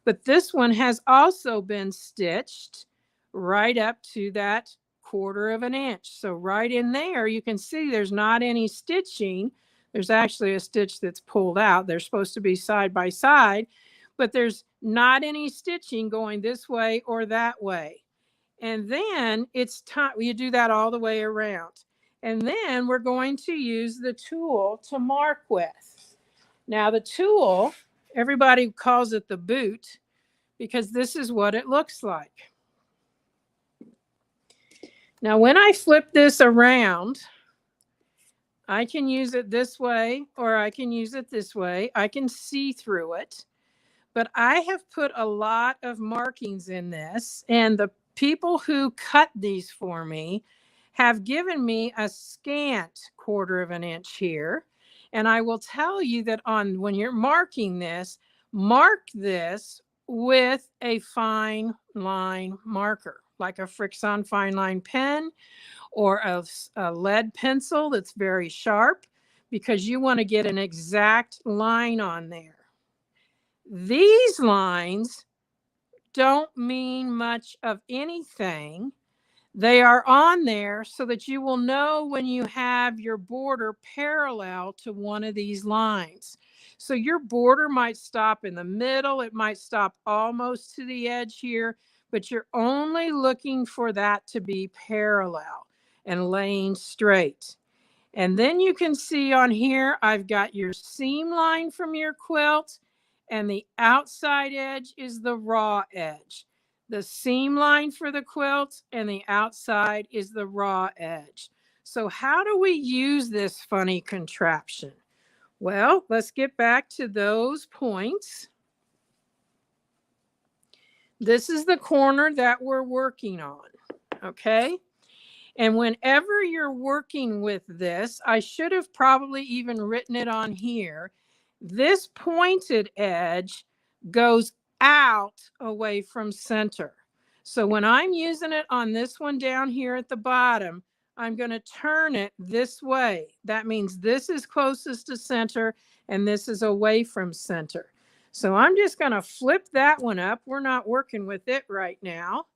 But this one has also been stitched right up to that 1/4 of an inch. So right in there, you can see there's not any stitching. There's actually a stitch that's pulled out. They're supposed to be side by side, but there's not any stitching going this way or that way. And then it's time, you do that all the way around. And then we're going to use the tool to mark with. Now the tool, everybody calls it the boot because this is what it looks like. Now when I flip this around, I can use it this way or I can use it this way. I can see through it. But I have put a lot of markings in this, and the people who cut these for me have given me a scant 1/4 of an inch here. And I will tell you that when you're marking this, mark this with a fine line marker, like a Frixon fine line pen or a lead pencil that's very sharp, because you want to get an exact line on there. These lines don't mean much of anything. They are on there so that you will know when you have your border parallel to one of these lines. So your border might stop in the middle. It might stop almost to the edge here, but you're only looking for that to be parallel and laying straight. And then you can see on here, I've got your seam line from your quilt, and the outside edge is the raw edge. The seam line for the quilt and the outside is the raw edge. So how do we use this funny contraption? Well, let's get back to those points. This is the corner that we're working on, okay? And whenever you're working with this, I should have probably even written it on here. This pointed edge goes out away from center. So when I'm using it on this one down here at the bottom, I'm going to turn it this way. That means this is closest to center and this is away from center. So I'm just going to flip that one up. We're not working with it right now.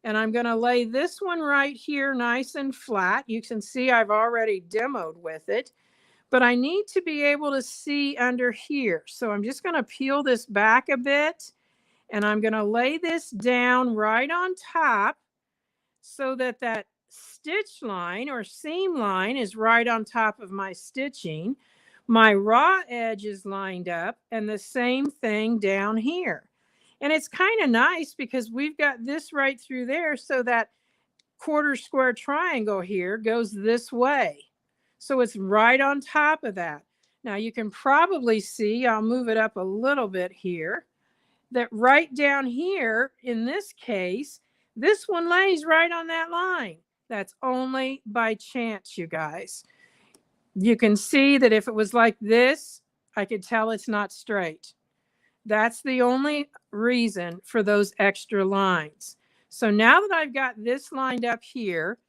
And I'm going to lay this one right here nice and flat. You can see I've already demoed with it. But I need to be able to see under here. So I'm just going to peel this back a bit. And I'm going to lay this down right on top so that that stitch line or seam line is right on top of my stitching. My raw edge is lined up, and the same thing down here. And it's kind of nice because we've got this right through there, so that 1/4 square triangle here goes this way. So it's right on top of that. Now you can probably see, I'll move it up a little bit here, that right down here, in this case, this one lays right on that line. That's only by chance, you guys. You can see that if it was like this, I could tell it's not straight. That's the only reason for those extra lines. So now that I've got this lined up here,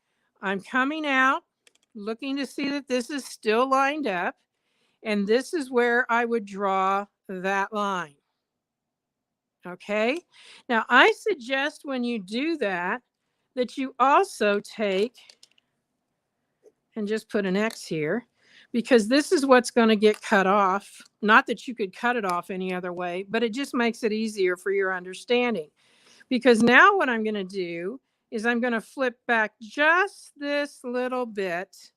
I'm coming out, looking to see that this is still lined up. And this is where I would draw that line. Okay. Now I suggest when you do that, that you also take and just put an X here, because this is what's going to get cut off. Not that you could cut it off any other way, but it just makes it easier for your understanding. Because now what I'm going to do is I'm going to flip back just this little bit,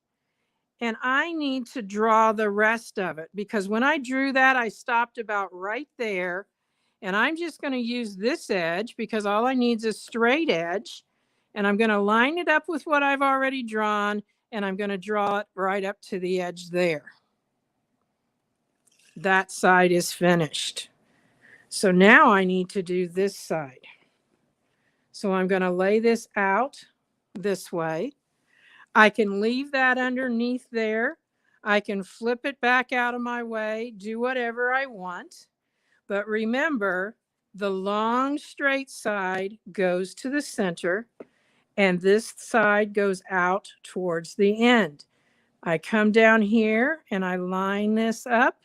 and I need to draw the rest of it, because when I drew that, I stopped about right there, and I'm just going to use this edge because all I need is a straight edge, And I'm going to line it up with what I've already drawn, and I'm going to draw it right up to the edge there. That side is finished. So now I need to do this side. So I'm going to lay this out this way. I can leave that underneath there. I can flip it back out of my way, do whatever I want. But remember, the long straight side goes to the center, and this side goes out towards the end. I come down here and I line this up,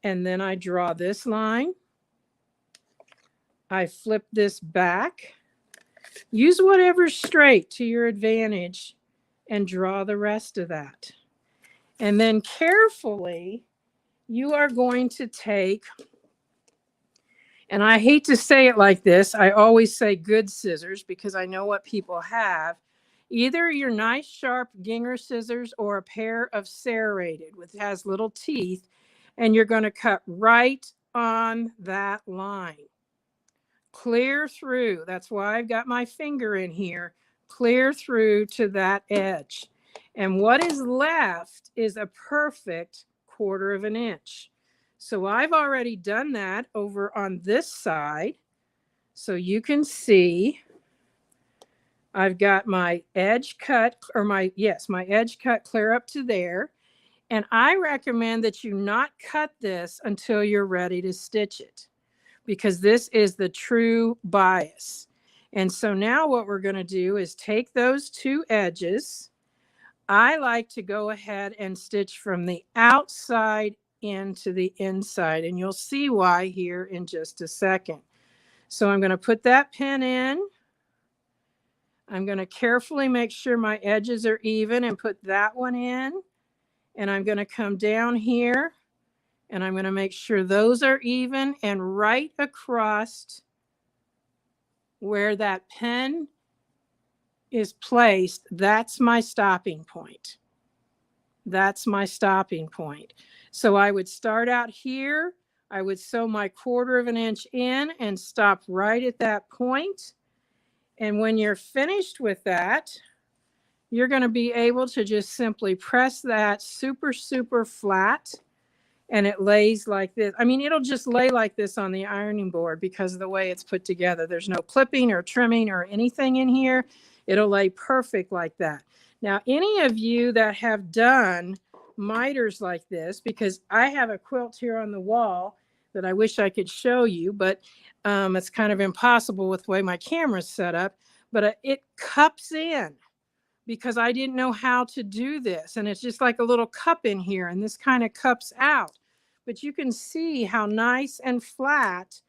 and then I draw this line. I flip this back. Use whatever's straight to your advantage and draw the rest of that. And then carefully, you are going to take, and I hate to say it like this, I always say good scissors because I know what people have. Either your nice sharp Ginger scissors or a pair of serrated, which has little teeth, and you're going to cut right on that line. Clear through. That's why I've got my finger in here. Clear through to that edge. And what is left is a perfect 1/4 of an inch. So I've already done that over on this side. So you can see I've got my edge cut, or my edge cut clear up to there. And I recommend that you not cut this until you're ready to stitch it, because this is the true bias. And so now what we're going to do is take those 2 edges. I like to go ahead and stitch from the outside into the inside, and you'll see why here in just a second. So I'm going to put that pin in. I'm going to carefully make sure my edges are even and put that one in. And I'm going to come down here and I'm going to make sure those are even, and right across where that pin is placed, that's my stopping point. That's my stopping point. So I would start out here. I would sew my 1/4 of an inch in and stop right at that point. And when you're finished with that, you're going to be able to just simply press that super, super flat, and it lays like this. I mean, it'll just lay like this on the ironing board because of the way it's put together. There's no clipping or trimming or anything in here. It'll lay perfect like that. Now, any of you that have done miters like this, because I have a quilt here on the wall that I wish I could show you, but it's kind of impossible with the way my camera's set up, but it cups in because I didn't know how to do this. And it's just like a little cup in here, and this kind of cups out. But you can see how nice and flat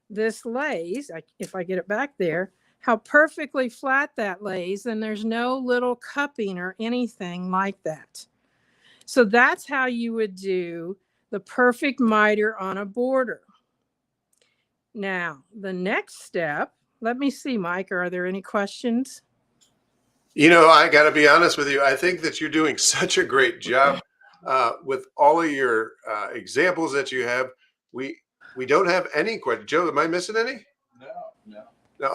this lays. If I get it back there, how perfectly flat that lays, and there's no little cupping or anything like that. So that's how you would do the perfect miter on a border. Now, the next step, let me see, Mike, are there any questions? You know, I got to be honest with you. I think that you're doing such a great job with all of your examples that you have. We don't have any questions. Joe, am I missing any? No. No,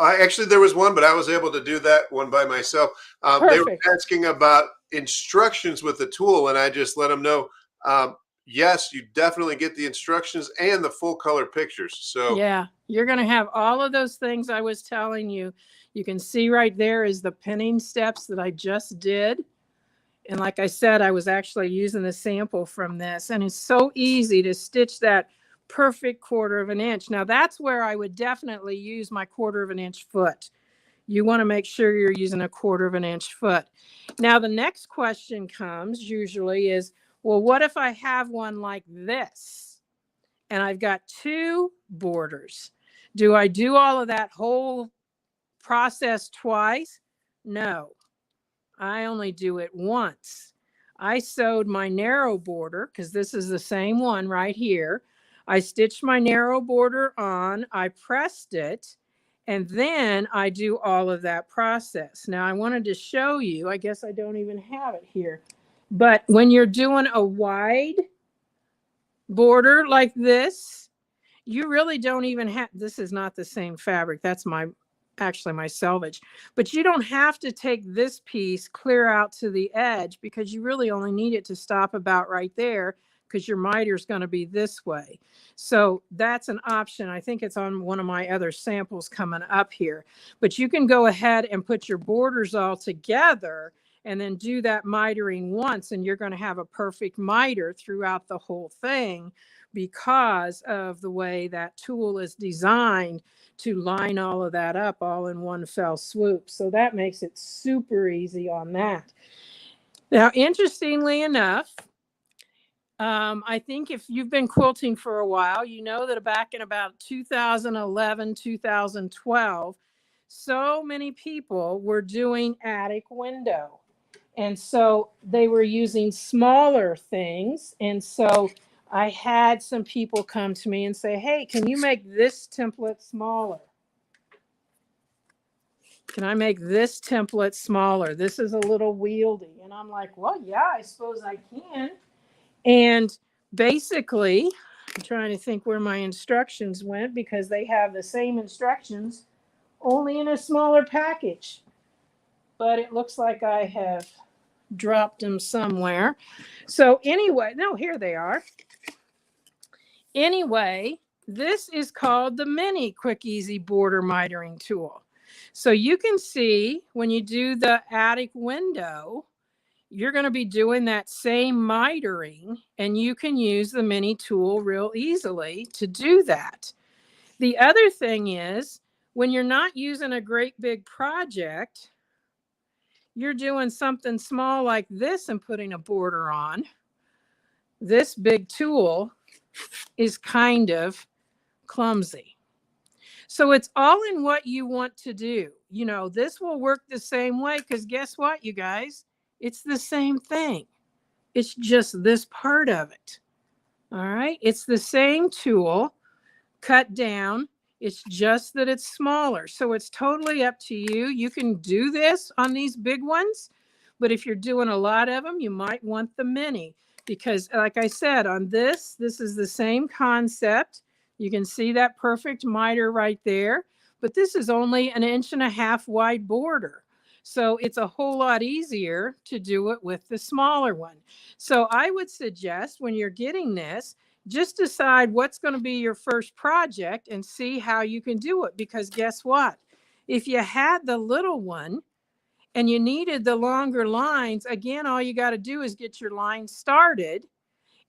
there was one, but I was able to do that one by myself. They were asking about instructions with the tool, and I just let them know, yes, you definitely get the instructions and the full color pictures. So yeah, you're going to have all of those things I was telling you. You can see right there is the pinning steps that I just did. And like I said, I was actually using the sample from this, and it's so easy to stitch that perfect 1/4 of an inch. Now that's where I would definitely use my 1/4 of an inch foot. You want to make sure you're using a 1/4 of an inch foot. Now the next question comes usually is, well, what if I have one like this and I've got 2 borders? Do I do all of that whole process twice? No, I only do it once. I sewed my narrow border, because this is the same one right here. I stitched my narrow border on, I pressed it, and then I do all of that process. Now I wanted to show you, I guess I don't even have it here, but when you're doing a wide border like this, you really don't even have, this is not the same fabric. That's my actually my selvage, but you don't have to take this piece clear out to the edge because you really only need it to stop about right there because your miter is going to be this way. So that's an option. I think it's on one of my other samples coming up here, but you can go ahead and put your borders all together and then do that mitering once, and you're going to have a perfect miter throughout the whole thing because of the way that tool is designed to line all of that up all in one fell swoop. So that makes it super easy on that. Now, interestingly enough, I think if you've been quilting for a while, you know that back in about 2011, 2012, so many people were doing attic window. And so they were using smaller things. And so I had some people come to me and say, hey, can you make this template smaller? Can I make this template smaller? This is a little wieldy. And I'm like, well, yeah, I suppose I can. And basically, I'm trying to think where my instructions went because they have the same instructions, only in a smaller package. But it looks like I have dropped them somewhere. So anyway, no, here they are. Anyway, this is called the Mini Quick Easy Border Mitering Tool. So you can see when you do the attic window, you're going to be doing that same mitering, and you can use the mini tool real easily to do that. The other thing is when you're not using a great big project, you're doing something small like this and putting a border on. This big tool is kind of clumsy. So it's all in what you want to do. You know, this will work the same way because guess what, you guys? It's the same thing. It's just this part of it. All right. It's the same tool cut down. It's just that it's smaller. So it's totally up to you. You can do this on these big ones, but if you're doing a lot of them, you might want the mini because like I said, on this is the same concept. You can see that perfect miter right there, but this is only 1.5 inches wide border. So it's a whole lot easier to do it with the smaller one. So I would suggest when you're getting this, just decide what's going to be your first project and see how you can do it. Because guess what? If you had the little one and you needed the longer lines, again, all you got to do is get your line started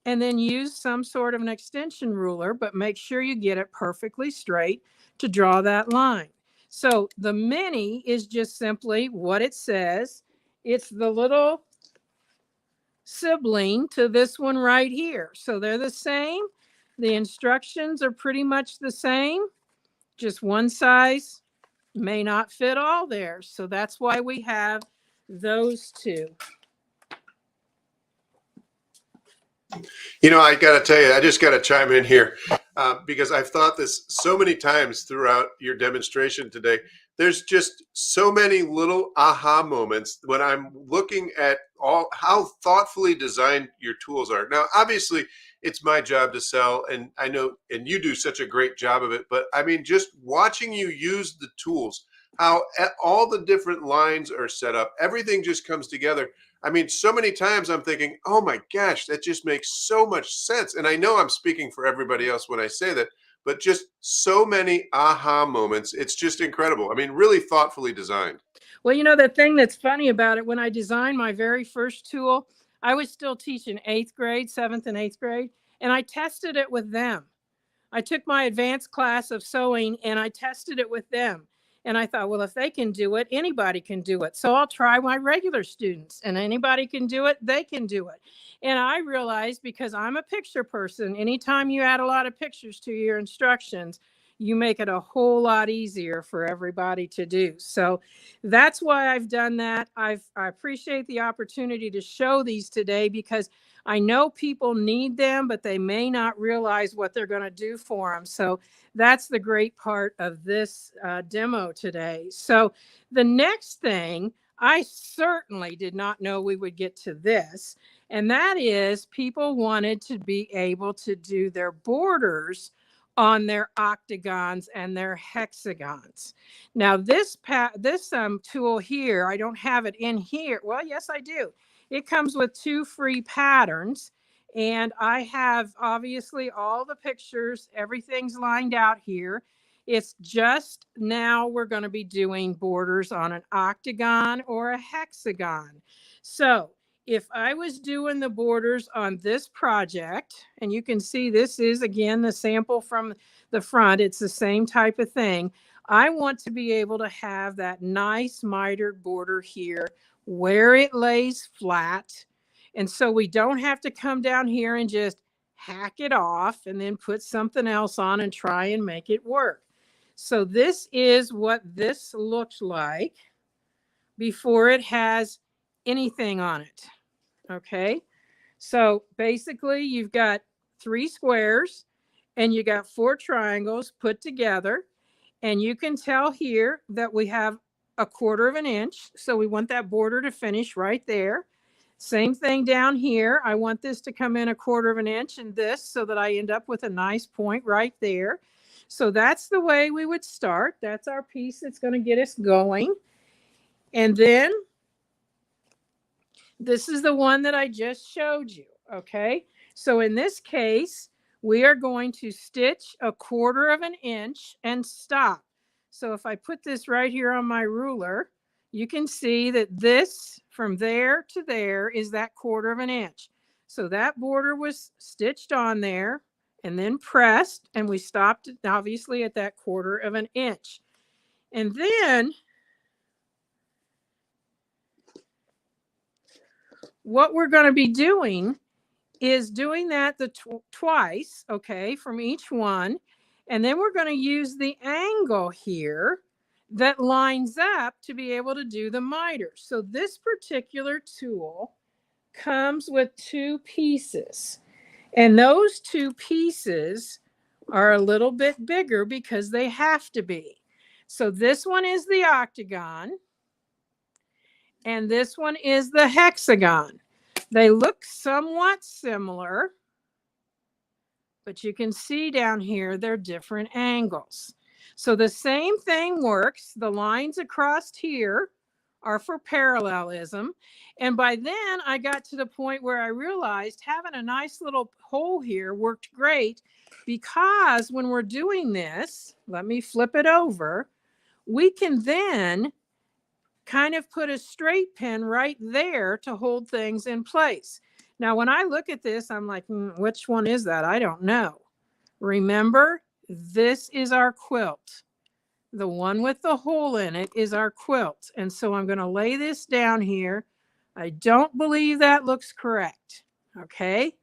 and then use some sort of an extension ruler, but make sure you get it perfectly straight to draw that line. So the mini is just simply what it says. It's the little sibling to this one right here. So they're the same. The instructions are pretty much the same. Just one size may not fit all there. So that's why we have those two. You know, I got to tell you, I just got to chime in here because I've thought this so many times throughout your demonstration today. There's just so many little aha moments when I'm looking at how thoughtfully designed your tools are. Now, obviously, it's my job to sell, and I know, and you do such a great job of it. But I mean, just watching you use the tools, how all the different lines are set up, everything just comes together. I mean, so many times I'm thinking, oh my gosh, that just makes so much sense. And I know I'm speaking for everybody else when I say that, but just so many aha moments. It's just incredible. I mean, really thoughtfully designed. Well, you know, the thing that's funny about it, when I designed my very first tool, I was still teaching 8th grade, 7th and 8th grade, and I tested it with them. I took my advanced class of sewing and I tested it with them. And I thought, well, if they can do it, anybody can do it. So I'll try my regular students, and anybody can do it, they can do it. And I realized, because I'm a picture person, anytime you add a lot of pictures to your instructions, you make it a whole lot easier for everybody to do. So that's why I've done that. I appreciate the opportunity to show these today because I know people need them, but they may not realize what they're going to do for them. So that's the great part of this demo today. So the next thing, I certainly did not know we would get to this, and that is people wanted to be able to do their borders on their octagons and their hexagons. Now this tool here, I don't have it in here. Well, yes, I do. It comes with 2 free patterns, and I have obviously all the pictures, everything's lined out here. It's just now we're going to be doing borders on an octagon or a hexagon. So if I was doing the borders on this project, and you can see this is again the sample from the front, it's the same type of thing. I want to be able to have that nice mitered border here where it lays flat. And so we don't have to come down here and just hack it off and then put something else on and try and make it work. So this is what this looks like before it has anything on it. Okay, so basically you've got 3 squares and you got 4 triangles put together, and you can tell here that we have 1/4 inch. So we want that border to finish right there. Same thing down here. I want this to come in 1/4 inch and this, so that I end up with a nice point right there. So that's the way we would start. That's our piece that's going to get us going. And then this is the one that I just showed you. Okay. So in this case, we are going to stitch 1/4 inch and stop. So if I put this right here on my ruler, you can see that this from there to there is that 1/4 inch. So that border was stitched on there and then pressed, and we stopped obviously at that 1/4 inch. And then what we're going to be doing is doing that twice, okay, from each one. And then we're going to use the angle here that lines up to be able to do the miter. So this particular tool comes with 2 pieces. And those 2 pieces are a little bit bigger because they have to be. So this one is the octagon, and this one is the hexagon. They look somewhat similar, but you can see down here they're different angles. So the same thing works. The lines across here are for parallelism. And by then I got to the point where I realized having a nice little hole here worked great, because when we're doing this, let me flip it over, we can then kind of put a straight pin right there to hold things in place. Now, when I look at this, I'm like, which one is that? I don't know. Remember, this is our quilt. The one with the hole in it is our quilt. And so I'm going to lay this down here. I don't believe that looks correct. Okay.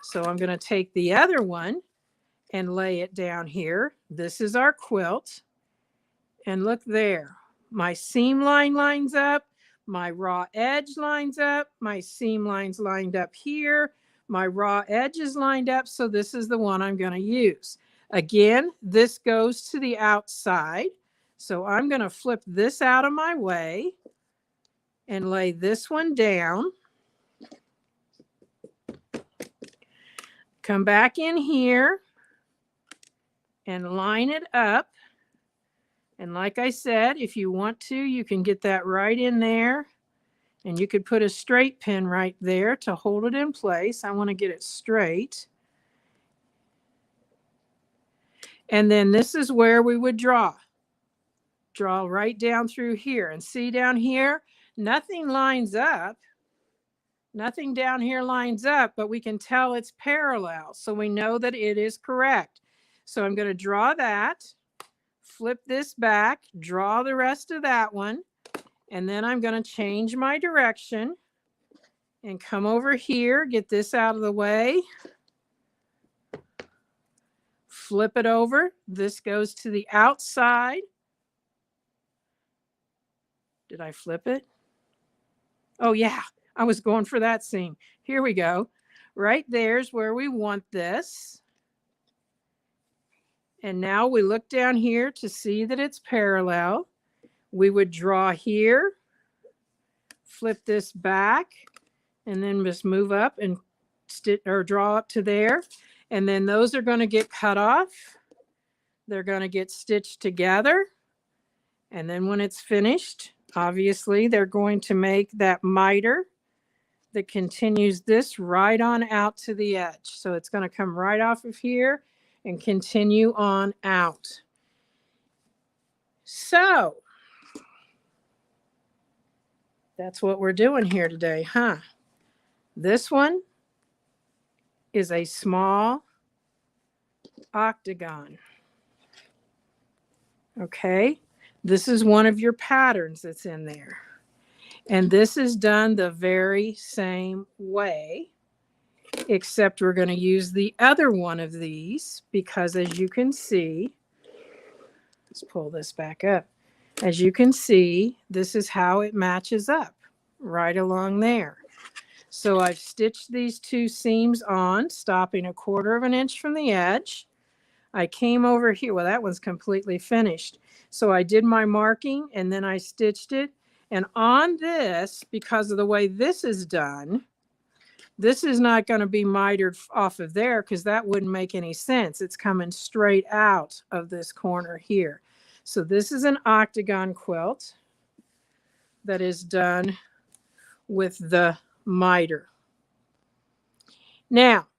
So I'm going to take the other one and lay it down here. This is our quilt. And look there. My seam line lines up. My raw edge lines up. My seam lines lined up here. My raw edge is lined up. So this is the one I'm going to use. Again, this goes to the outside. So I'm going to flip this out of my way and lay this one down. Come back in here and line it up. And like I said, if you want to, you can get that right in there. And you could put a straight pin right there to hold it in place. I want to get it straight. And then this is where we would draw. Draw right down through here. And see down here, nothing lines up. Nothing down here lines up, but we can tell it's parallel. So we know that it is correct. So I'm going to draw that. Flip this back, draw the rest of that one, and then I'm going to change my direction and come over here, get this out of the way, flip it over. This goes to the outside. Did I flip it? Oh yeah, I was going for that seam. Here we go. Right there's where we want this. And now we look down here to see that it's parallel. We would draw here, flip this back, and then just move up and stitch or draw up to there. And then those are going to get cut off. they're going to get stitched together. And then when it's finished, obviously they're going to make that miter that continues this right on out to the edge. So it's going to come right off of here and continue on out. So that's what we're doing here today, huh? This one is a small octagon. Okay, this is one of your patterns that's in there. And this is done the very same way, except we're going to use the other one of these because, as you can see, let's pull this back up. As you can see, this is how it matches up right along there. So I've stitched these two seams on, stopping 1/4 inch from the edge. I came over here. Well, that one's completely finished. So I did my marking and then I stitched it. And on this, because of the way this is done, this is not going to be mitered off of there because that wouldn't make any sense. It's coming straight out of this corner here. So this is an octagon quilt that is done with the miter. Now,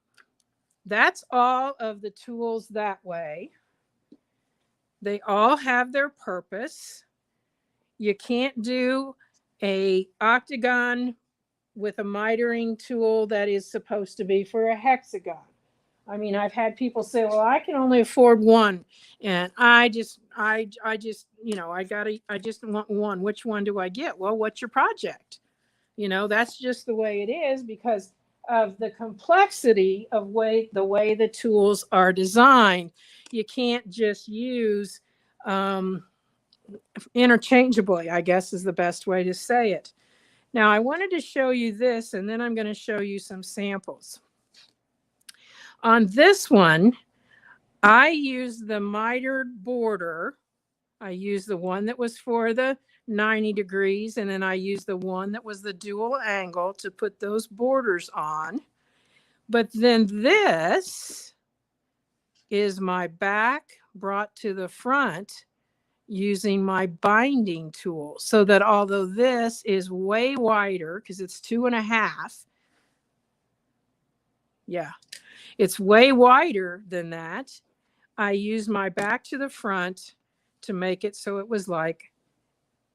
that's all of the tools that way. They all have their purpose. You can't do a octagon with a mitering tool that is supposed to be for a hexagon. I mean, I've had people say, well, I can only afford one. And I just, you know, I just want one. Which one do I get? Well, what's your project? You know, that's just the way it is because of the complexity of the way the tools are designed. You can't just use interchangeably, I guess is the best way to say it. Now, I wanted to show you this, and then I'm going to show you some samples. On this one, I used the mitered border. I used the one that was for the 90 degrees, and then I used the one that was the dual angle to put those borders on. But then this is my back brought to the front using my binding tool, so that although this is way wider because it's 2.5, yeah, it's way wider than that, I used my back to the front to make it so it was like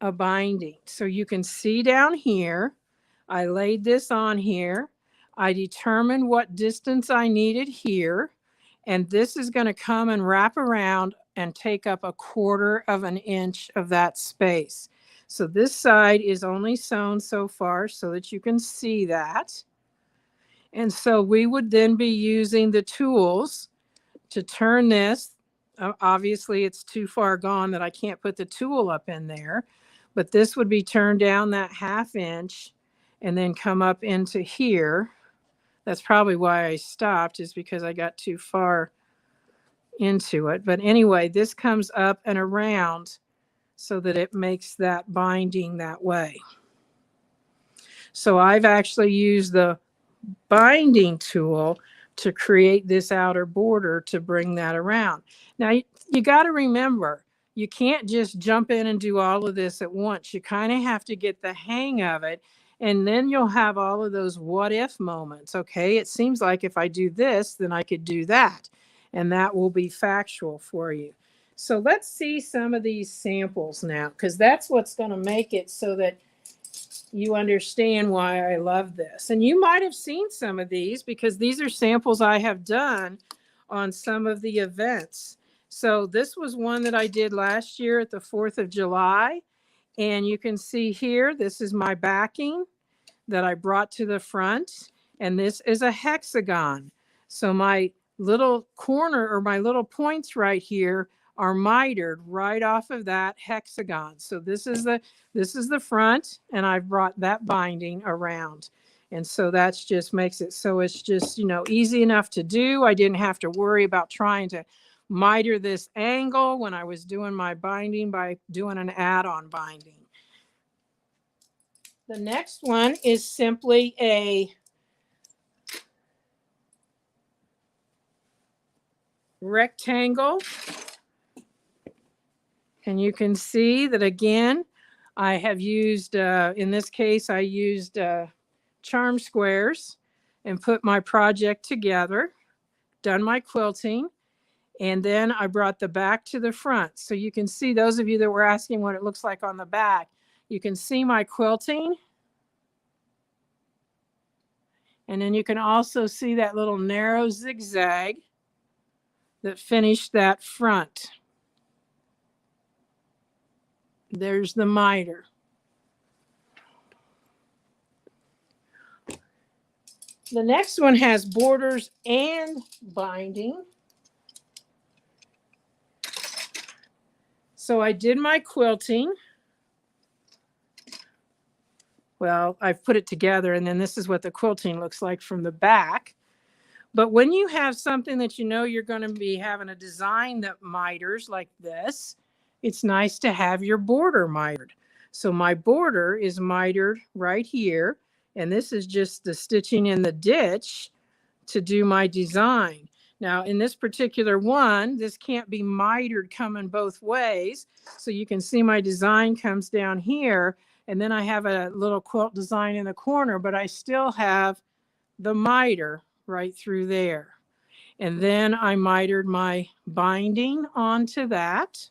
a binding. So you can see down here, I laid this on here. I determined what distance I needed here, and this is going to come and wrap around and take up 1/4 inch of that space. So this side is only sewn so far so that you can see that. And so we would then be using the tools to turn this. Obviously, it's too far gone that I can't put the tool up in there, but this would be turned down that 1/2 inch and then come up into here. That's probably why I stopped, is because I got too far into it. But anyway, this comes up and around so that it makes that binding that way. So I've actually used the binding tool to create this outer border to bring that around. Now, you got to remember, you can't just jump in and do all of this at once. You kind of have to get the hang of it, and then you'll have all of those what if moments. Okay, it seems like if I do this, then I could do that, and that will be factual for you. So let's see some of these samples now, because that's what's going to make it so that you understand why I love this. And you might have seen some of these because these are samples I have done on some of the events. So this was one that I did last year at the 4th of July. And you can see here, this is my backing that I brought to the front. And this is a hexagon. So my little corner, or my little points right here, are mitered right off of that hexagon. So this is the front, and I've brought that binding around. And so that's just makes it so it's just, you know, easy enough to do. I didn't have to worry about trying to miter this angle when I was doing my binding by doing an add-on binding. The next one is simply a rectangle And you can see that again, I have used, in this case, I used charm squares and put my project together, done my quilting, and then I brought the back to the front. So you can see, those of you that were asking what it looks like on the back, you can see my quilting. And then you can also see that little narrow zigzag that finished that front. There's the miter. The next one has borders and binding. So I did my quilting. Well, I've put it together, and then this is what the quilting looks like from the back. But when you have something that you know you're going to be having a design that miters like this, it's nice to have your border mitered. So my border is mitered right here, and this is just the stitching in the ditch to do my design. Now, in this particular one, this can't be mitered coming both ways. So you can see my design comes down here, and then I have a little quilt design in the corner, but I still have the miter right through there. And then I mitered my binding onto that.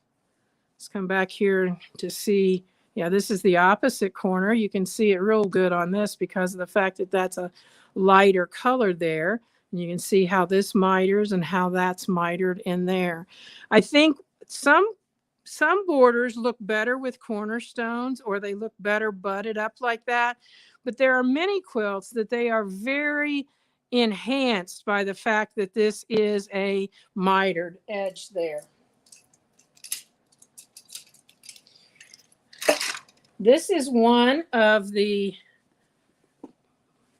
Let's come back here to see. Yeah, this is the opposite corner. You can see it real good on this because of the fact that that's a lighter color there. And you can see how this miters and how that's mitered in there. I think some borders look better with cornerstones, or they look better butted up like that. But there are many quilts that they are very enhanced by the fact that this is a mitered edge there. This is one of the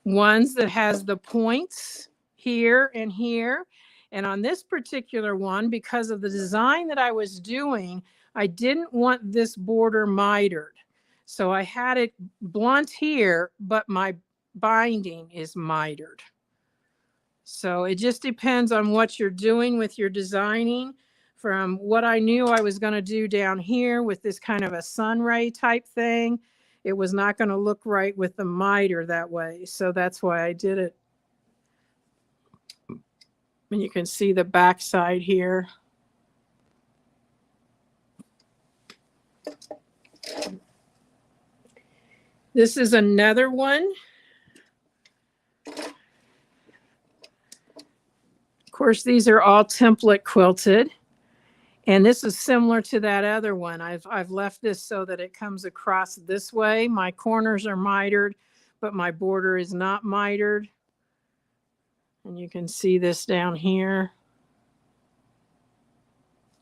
ones that has the points here and here. And on this particular one, because of the design that I was doing, I didn't want this border mitered. So I had it blunt here, but my binding is mitered. So it just depends on what you're doing with your designing. From what I knew I was going to do down here with this kind of a sun ray type thing, it was not going to look right with the miter that way. So that's why I did it. And you can see the back side here. This is another one. Of course, these are all template quilted. And this is similar to that other one. I've left this so that it comes across this way. My corners are mitered, but my border is not mitered. And you can see this down here.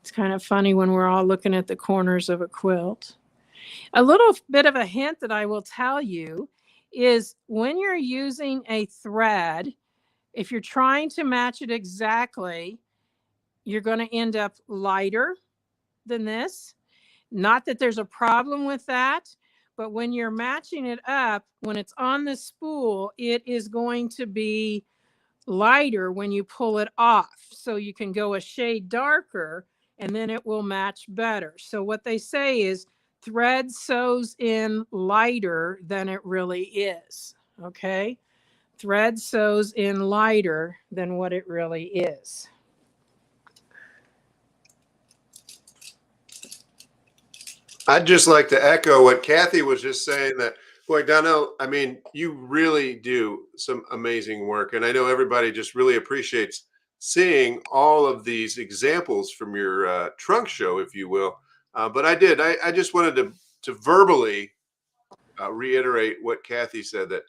It's kind of funny when we're all looking at the corners of a quilt. A little bit of a hint that I will tell you is when you're using a thread, if you're trying to match it exactly, you're going to end up lighter than this. Not that there's a problem with that, but when you're matching it up, when it's on the spool, it is going to be lighter when you pull it off. So you can go a shade darker and then it will match better. So what they say is thread sews in lighter than it really is. Okay? Thread sews in lighter than what it really is. I'd just like to echo what Kathy was just saying, that, boy, Donelle, I mean, you really do some amazing work. And I know everybody just really appreciates seeing all of these examples from your trunk show, if you will. But I just wanted to verbally reiterate what Kathy said, that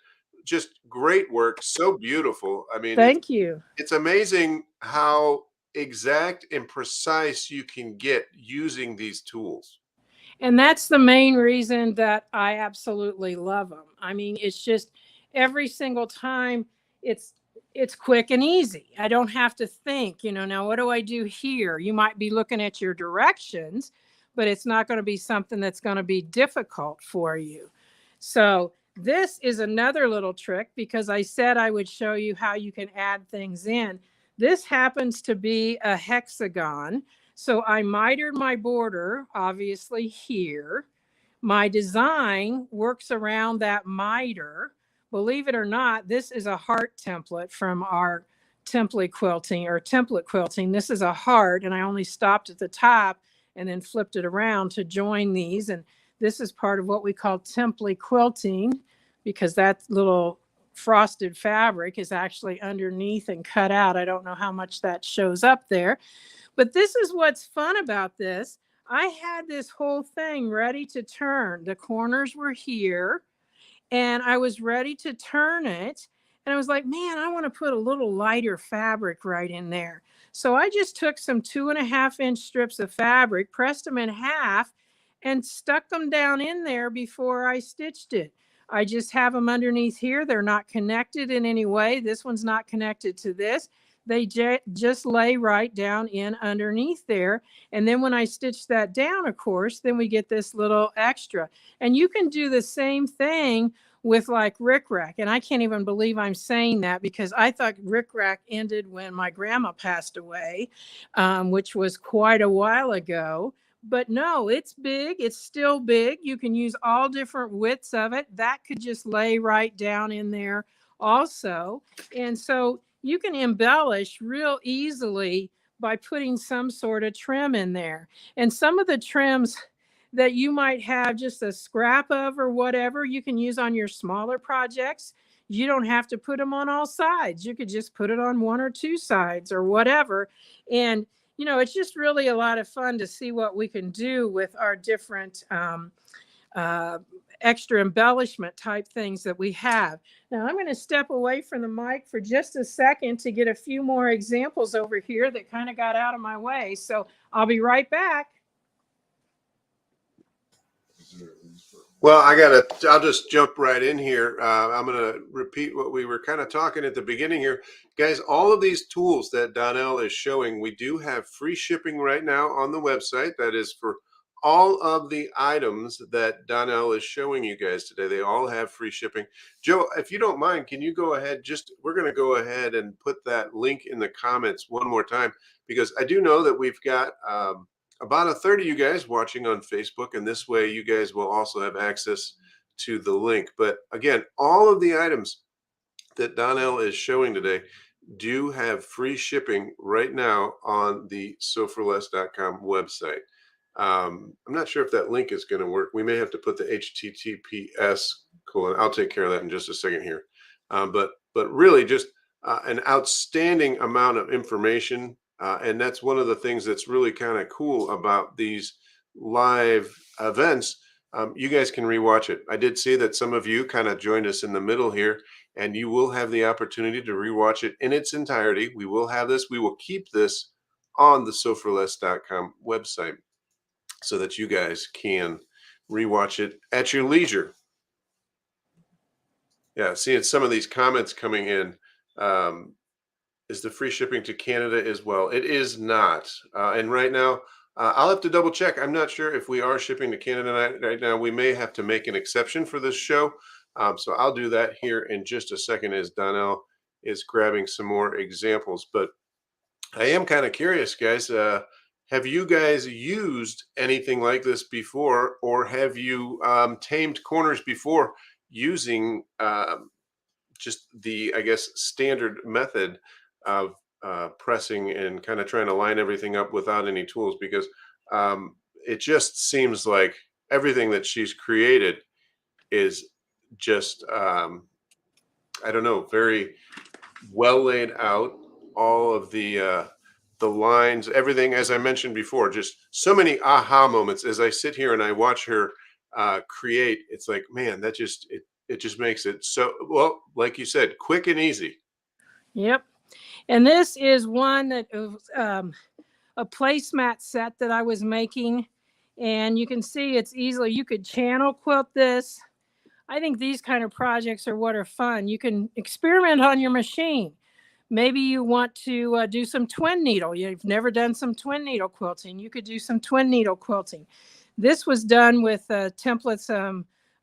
just great work, so beautiful. I mean, thank you. It's amazing how exact and precise you can get using these tools. And that's the main reason that I absolutely love them. I mean, it's just every single time it's quick and easy. I don't have to think, now what do I do here? You might be looking at your directions, but it's not going to be something that's going to be difficult for you. So this is another little trick, because I said I would show you how you can add things in. This happens to be a hexagon So I mitered my border, obviously here. My design works around that miter. Believe it or not, this is a heart template from our template quilting. This is a heart, and I only stopped at the top and then flipped it around to join these. And this is part of what we call template quilting, because that little frosted fabric is actually underneath and cut out. I don't know how much that shows up there, but this is what's fun about this. I had this whole thing ready to turn. The corners were here, and I was ready to turn it. And I was like, man, I want to put a little lighter fabric right in there. So I just took some 2.5-inch strips of fabric, pressed them in half, and stuck them down in there before I stitched it. I just have them underneath here. They're not connected in any way. This one's not connected to this. They just lay right down in underneath there. And then when I stitch that down, of course, then we get this little extra. And you can do the same thing with like rickrack. And I can't even believe I'm saying that, because I thought rickrack ended when my grandma passed away, which was quite a while ago. But no, it's big. It's still big. You can use all different widths of it. That could just lay right down in there also. And so you can embellish real easily by putting some sort of trim in there. And some of the trims that you might have just a scrap of or whatever, you can use on your smaller projects. You don't have to put them on all sides. You could just put it on 1 or 2 sides or whatever. And, you know, it's just really a lot of fun to see what we can do with our different extra embellishment type things that we have. Now I'm going to step away from the mic for just a second to get a few more examples over here that kind of got out of my way. So I'll be right back. Well, I'll just jump right in here. I'm going to repeat what we were kind of talking at the beginning here. Guys, all of these tools that Donelle is showing, we do have free shipping right now on the website. That is for all of the items that Donelle is showing you guys today. They all have free shipping. Joe, if you don't mind, can you go ahead? We're going to go ahead and put that link in the comments one more time, because I do know that we've got about a third of you guys watching on Facebook, and this way you guys will also have access to the link. But again, all of the items that Donelle is showing today do have free shipping right now on the sewforless.com website. I'm not sure if that link is going to work. We may have to put the HTTPS : I'll take care of that in just a second here. But really just an outstanding amount of information. And that's one of the things that's really kind of cool about these live events. You guys can rewatch it. I did see that some of you kind of joined us in the middle here, and you will have the opportunity to rewatch it in its entirety. We will have this. We will keep this on the sewforless.com website so that you guys can rewatch it at your leisure. Yeah, seeing some of these comments coming in. Is the free shipping to Canada as well? It is not. And right now, I'll have to double check. I'm not sure if we are shipping to Canada right now. We may have to make an exception for this show. So I'll do that here in just a second as Donelle is grabbing some more examples. But I am kind of curious, guys. Have you guys used anything like this before, or have you tamed corners before using just the, I guess, standard method of pressing and kind of trying to line everything up without any tools? Because it just seems like everything that she's created is just, I don't know, very well laid out. All of the lines, everything, as I mentioned before, just so many aha moments as I sit here and I watch her create. It's like, man, that just, it just makes it so, well, like you said, quick and easy. Yep. And this is one that a placemat set that I was making. And you can see it's easily, you could channel quilt this. I think these kind of projects are what are fun. You can experiment on your machine. Maybe you want to do some twin needle. You've never done some twin needle quilting. You could do some twin needle quilting. This was done with templates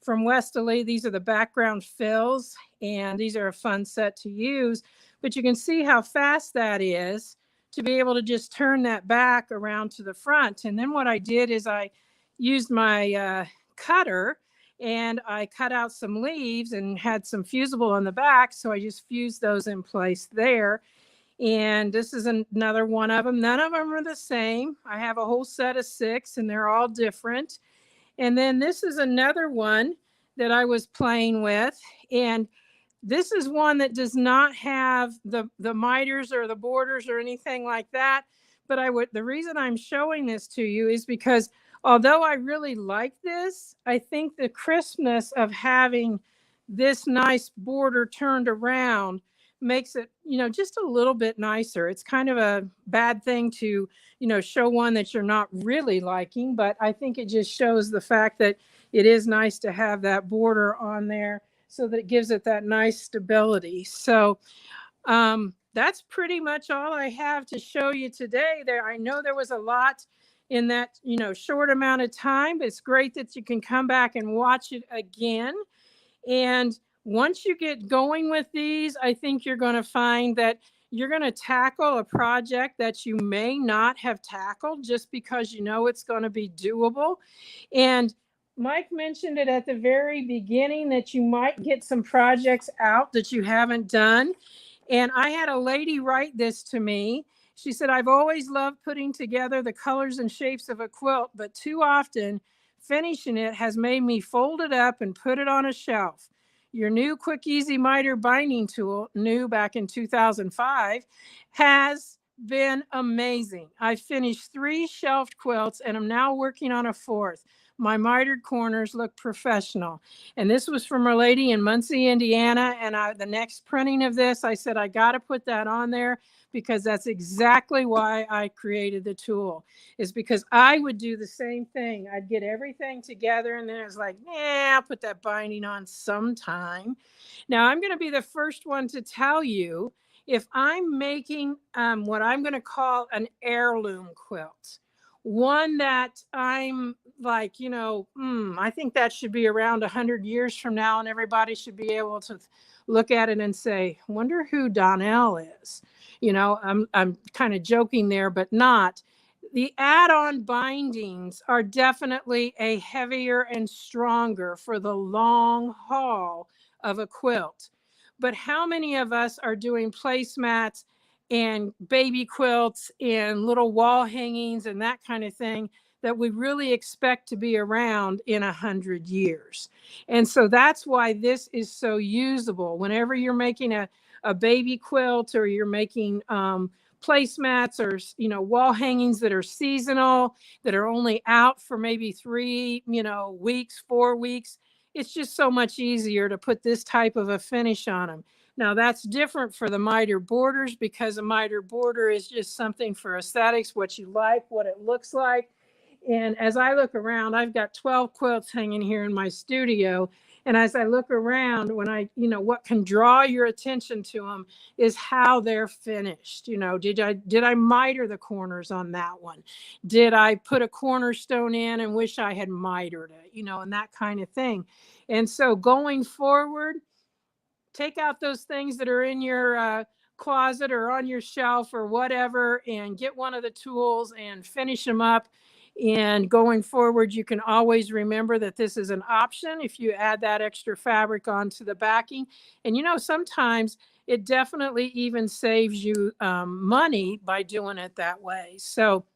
from Westerly. These are the background fills, and these are a fun set to use. But you can see how fast that is to be able to just turn that back around to the front. And then what I did is I used my cutter and I cut out some leaves and had some fusible on the back. So I just fused those in place there. And this is another one of them. None of them are the same. I have a whole set of 6 and they're all different. And then this is another one that I was playing with. And this is one that does not have the miters or the borders or anything like that. But the reason I'm showing this to you is because although I really like this, I think the crispness of having this nice border turned around makes it, just a little bit nicer. It's kind of a bad thing to, show one that you're not really liking, but I think it just shows the fact that it is nice to have that border on there so that it gives it that nice stability. So that's pretty much all I have to show you today. I know there was a lot in that, short amount of time, but it's great that you can come back and watch it again. And once you get going with these, I think you're going to find that you're going to tackle a project that you may not have tackled just because it's going to be doable. And Mike mentioned it at the very beginning that you might get some projects out that you haven't done. And I had a lady write this to me. She said, I've always loved putting together the colors and shapes of a quilt, but too often finishing it has made me fold it up and put it on a shelf. Your new Quick Easy Miter binding tool, new back in 2005, has been amazing. I finished 3 shelved quilts and I'm now working on a 4th. My mitered corners look professional. And this was from a lady in Muncie, Indiana. And the next printing of this, I said, I got to put that on there because that's exactly why I created the tool, is because I would do the same thing. I'd get everything together and then it was like, I'll put that binding on sometime. Now I'm going to be the first one to tell you if I'm making what I'm going to call an heirloom quilt, one that I'm like, I think that should be around 100 years from now and everybody should be able to look at it and say, wonder who Donelle is. I'm kind of joking there, but not. The add-on bindings are definitely a heavier and stronger for the long haul of a quilt. But how many of us are doing placemats and baby quilts and little wall hangings and that kind of thing that we really expect to be around in 100 years? And so that's why this is so usable. Whenever you're making a baby quilt or you're making placemats or, wall hangings that are seasonal, that are only out for maybe 3, weeks, 4 weeks, it's just so much easier to put this type of a finish on them. Now that's different for the miter borders because a miter border is just something for aesthetics, what you like, what it looks like. And as I look around, I've got 12 quilts hanging here in my studio. And as I look around, when what can draw your attention to them is how they're finished. Did I miter the corners on that one? Did I put a cornerstone in and wish I had mitered it, and that kind of thing. And so going forward, take out those things that are in your closet or on your shelf or whatever, and get one of the tools and finish them up. And going forward, you can always remember that this is an option if you add that extra fabric onto the backing. And sometimes it definitely even saves you money by doing it that way. So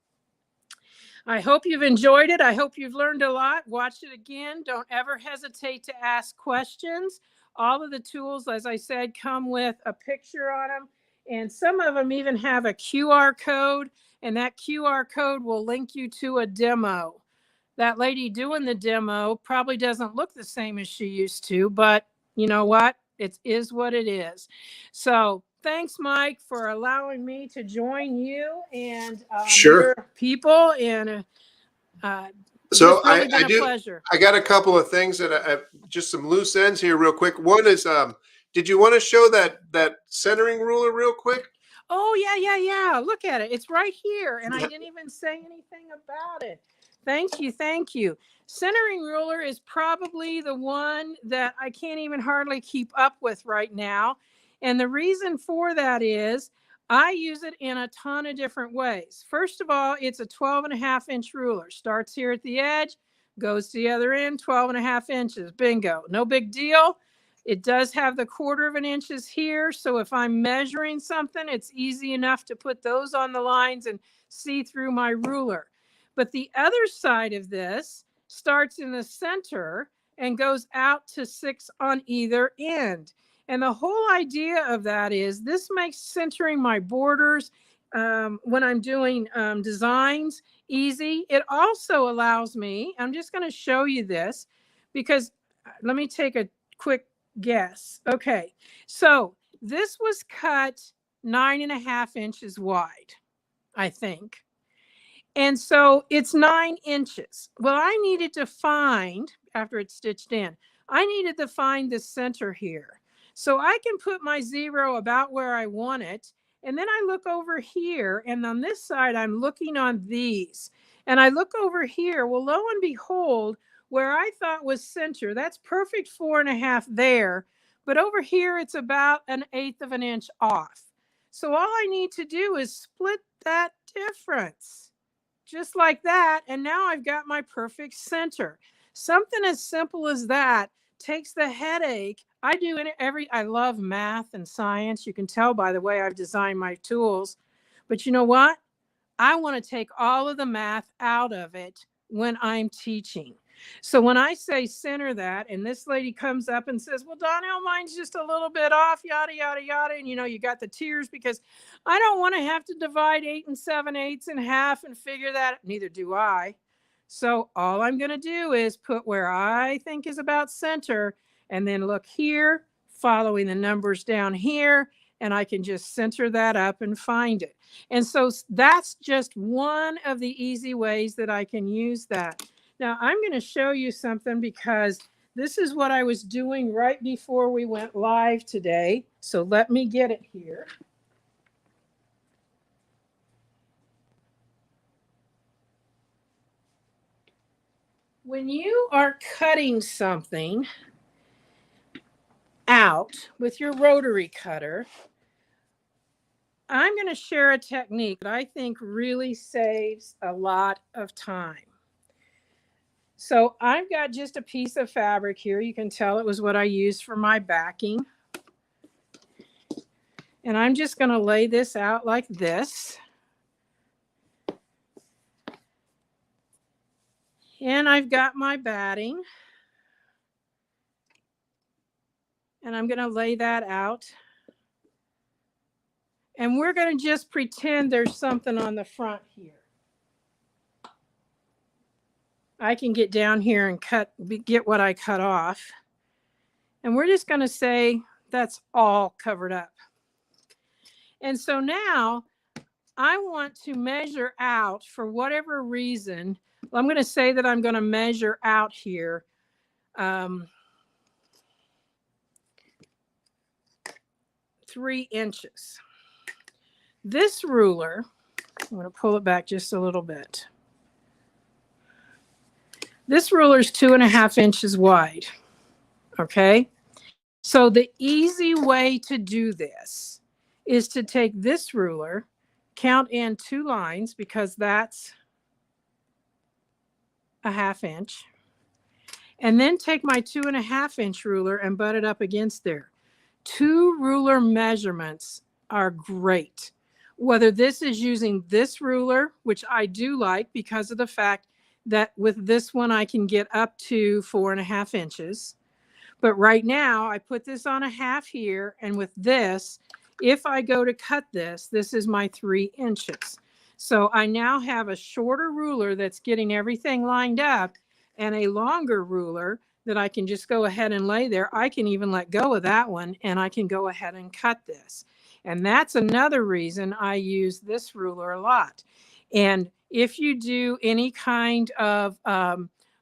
I hope you've enjoyed it. I hope you've learned a lot. Watch it again. Don't ever hesitate to ask questions. All of the tools, as I said, come with a picture on them. And some of them even have a QR code. And that QR code will link you to a demo. That lady doing the demo probably doesn't look the same as she used to, but you know what? It is what it is. So thanks, Mike, for allowing me to join you and Sure. your people. And So really been a pleasure. I got a couple of things that just some loose ends here real quick. One is, did you want to show that centering ruler real quick? Oh, yeah. Look at it. It's right here. And I didn't even say anything about it. Thank you. Centering ruler is probably the one that I can't even hardly keep up with right now. And the reason for that is I use it in a ton of different ways. First of all, it's a 12.5-inch ruler. Starts here at the edge, goes to the other end, 12.5 inches. Bingo. No big deal. It does have the 1/4 inches here. So if I'm measuring something, it's easy enough to put those on the lines and see through my ruler. But the other side of this starts in the center and goes out to 6 on either end. And the whole idea of that is this makes centering my borders when I'm doing designs easy. It also allows me, I'm just going to show you this because let me take a quick guess. Okay, so this was cut 9.5 inches wide, I think. And so it's 9 inches. Well, I needed to find, after it's stitched in, I needed to find the center here. So I can put my 0 about where I want it. And then I look over here, and on this side, I'm looking on these. And I look over here, well, lo and behold, where I thought was center, that's perfect 4.5 there. But over here, it's about 1/8 of an inch off. So all I need to do is split that difference. Just like that, and now I've got my perfect center. Something as simple as that takes the headache. I love math and science. You can tell by the way I've designed my tools. But you know what? I want to take all of the math out of it when I'm teaching. So when I say center that, and this lady comes up and says, well, Donelle, mine's just a little bit off, yada, yada, yada. And you got the tears because I don't want to have to divide 8 7/8 in half and figure that. Neither do I. So all I'm going to do is put where I think is about center and then look here, following the numbers down here, and I can just center that up and find it. And so that's just one of the easy ways that I can use that. Now I'm going to show you something because this is what I was doing right before we went live today. So let me get it here. When you are cutting something out with your rotary cutter, I'm going to share a technique that I think really saves a lot of time. So I've got just a piece of fabric here. You can tell it was what I used for my backing. And I'm just going to lay this out like this. And I've got my batting. And I'm going to lay that out. And we're going to just pretend there's something on the front here. I can get down here and get what I cut off. And we're just going to say that's all covered up. And so now I want to measure out for whatever reason. Well, I'm going to say that I'm going to measure out here 3 inches. This ruler, I'm going to pull it back just a little bit. This ruler is 2.5 inches wide. Okay. So the easy way to do this is to take this ruler, count in 2 lines because that's 1/2 inch, and then take my 2.5 inch ruler and butt it up against there. 2 ruler measurements are great. Whether this is using this ruler, which I do like because of the fact that with this one I can get up to 4.5 inches. But right now I put this on 1/2 here, and with this, if I go to cut this, this is my 3 inches. So I now have a shorter ruler that's getting everything lined up and a longer ruler that I can just go ahead and lay there. I can even let go of that one and I can go ahead and cut this. And that's another reason I use this ruler a lot. And if you do any kind of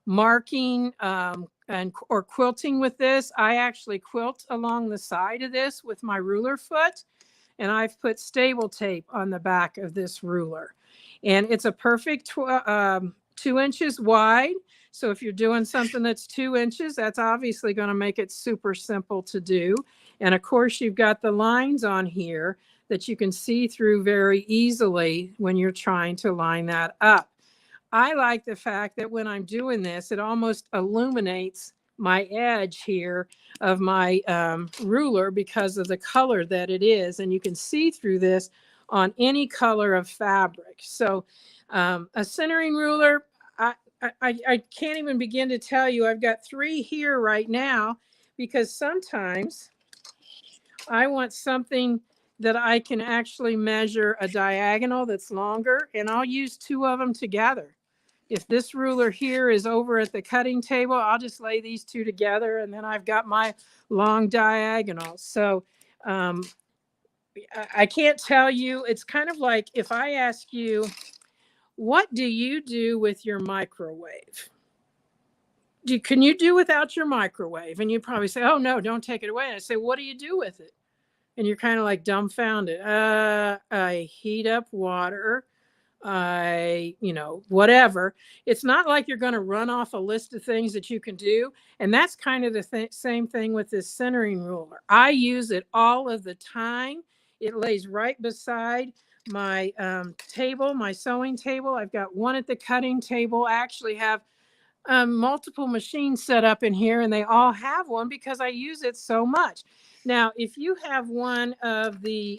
marking or quilting with this, I actually quilt along the side of this with my ruler foot. And I've put stable tape on the back of this ruler. And it's a perfect 2 inches wide. So if you're doing something that's 2 inches, that's obviously going to make it super simple to do. And of course, you've got the lines on here that you can see through very easily when you're trying to line that up. I like the fact that when I'm doing this, it almost illuminates my edge here of my ruler because of the color that it is. And you can see through this on any color of fabric. So a centering ruler, I can't even begin to tell you. I've got 3 here right now because sometimes I want something that I can actually measure a diagonal that's longer, and I'll use 2 of them together. If this ruler here is over at the cutting table, I'll just lay these 2 together, and then I've got my long diagonal. So I can't tell you. It's kind of like if I ask you, what do you do with your microwave? Can you do without your microwave? And you probably say, oh, no, don't take it away. And I say, what do you do with it? And you're kind of like dumbfounded. I heat up water. Whatever. It's not like you're going to run off a list of things that you can do. And that's kind of the same thing with this centering ruler. I use it all of the time. It lays right beside my table, my sewing table. I've got one at the cutting table. I actually have multiple machines set up in here, and they all have one because I use it so much. Now, if you have one of the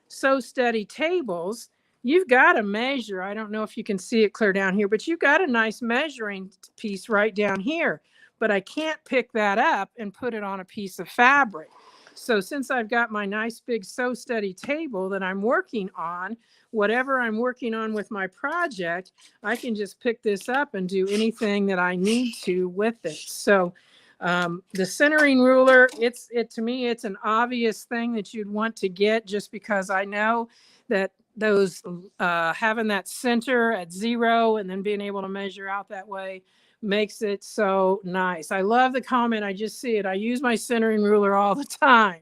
Sew Steady tables, you've got to measure. I don't know if you can see it clear down here, but you've got a nice measuring piece right down here. But I can't pick that up and put it on a piece of fabric. So since I've got my nice big Sew Steady table that I'm working on, whatever I'm working on with my project, I can just pick this up and do anything that I need to with it. So the centering ruler, to me, it's an obvious thing that you'd want to get, just because I know that those having that center at 0 and then being able to measure out that way makes it so nice. I love the comment. I just see it. I use my centering ruler all the time.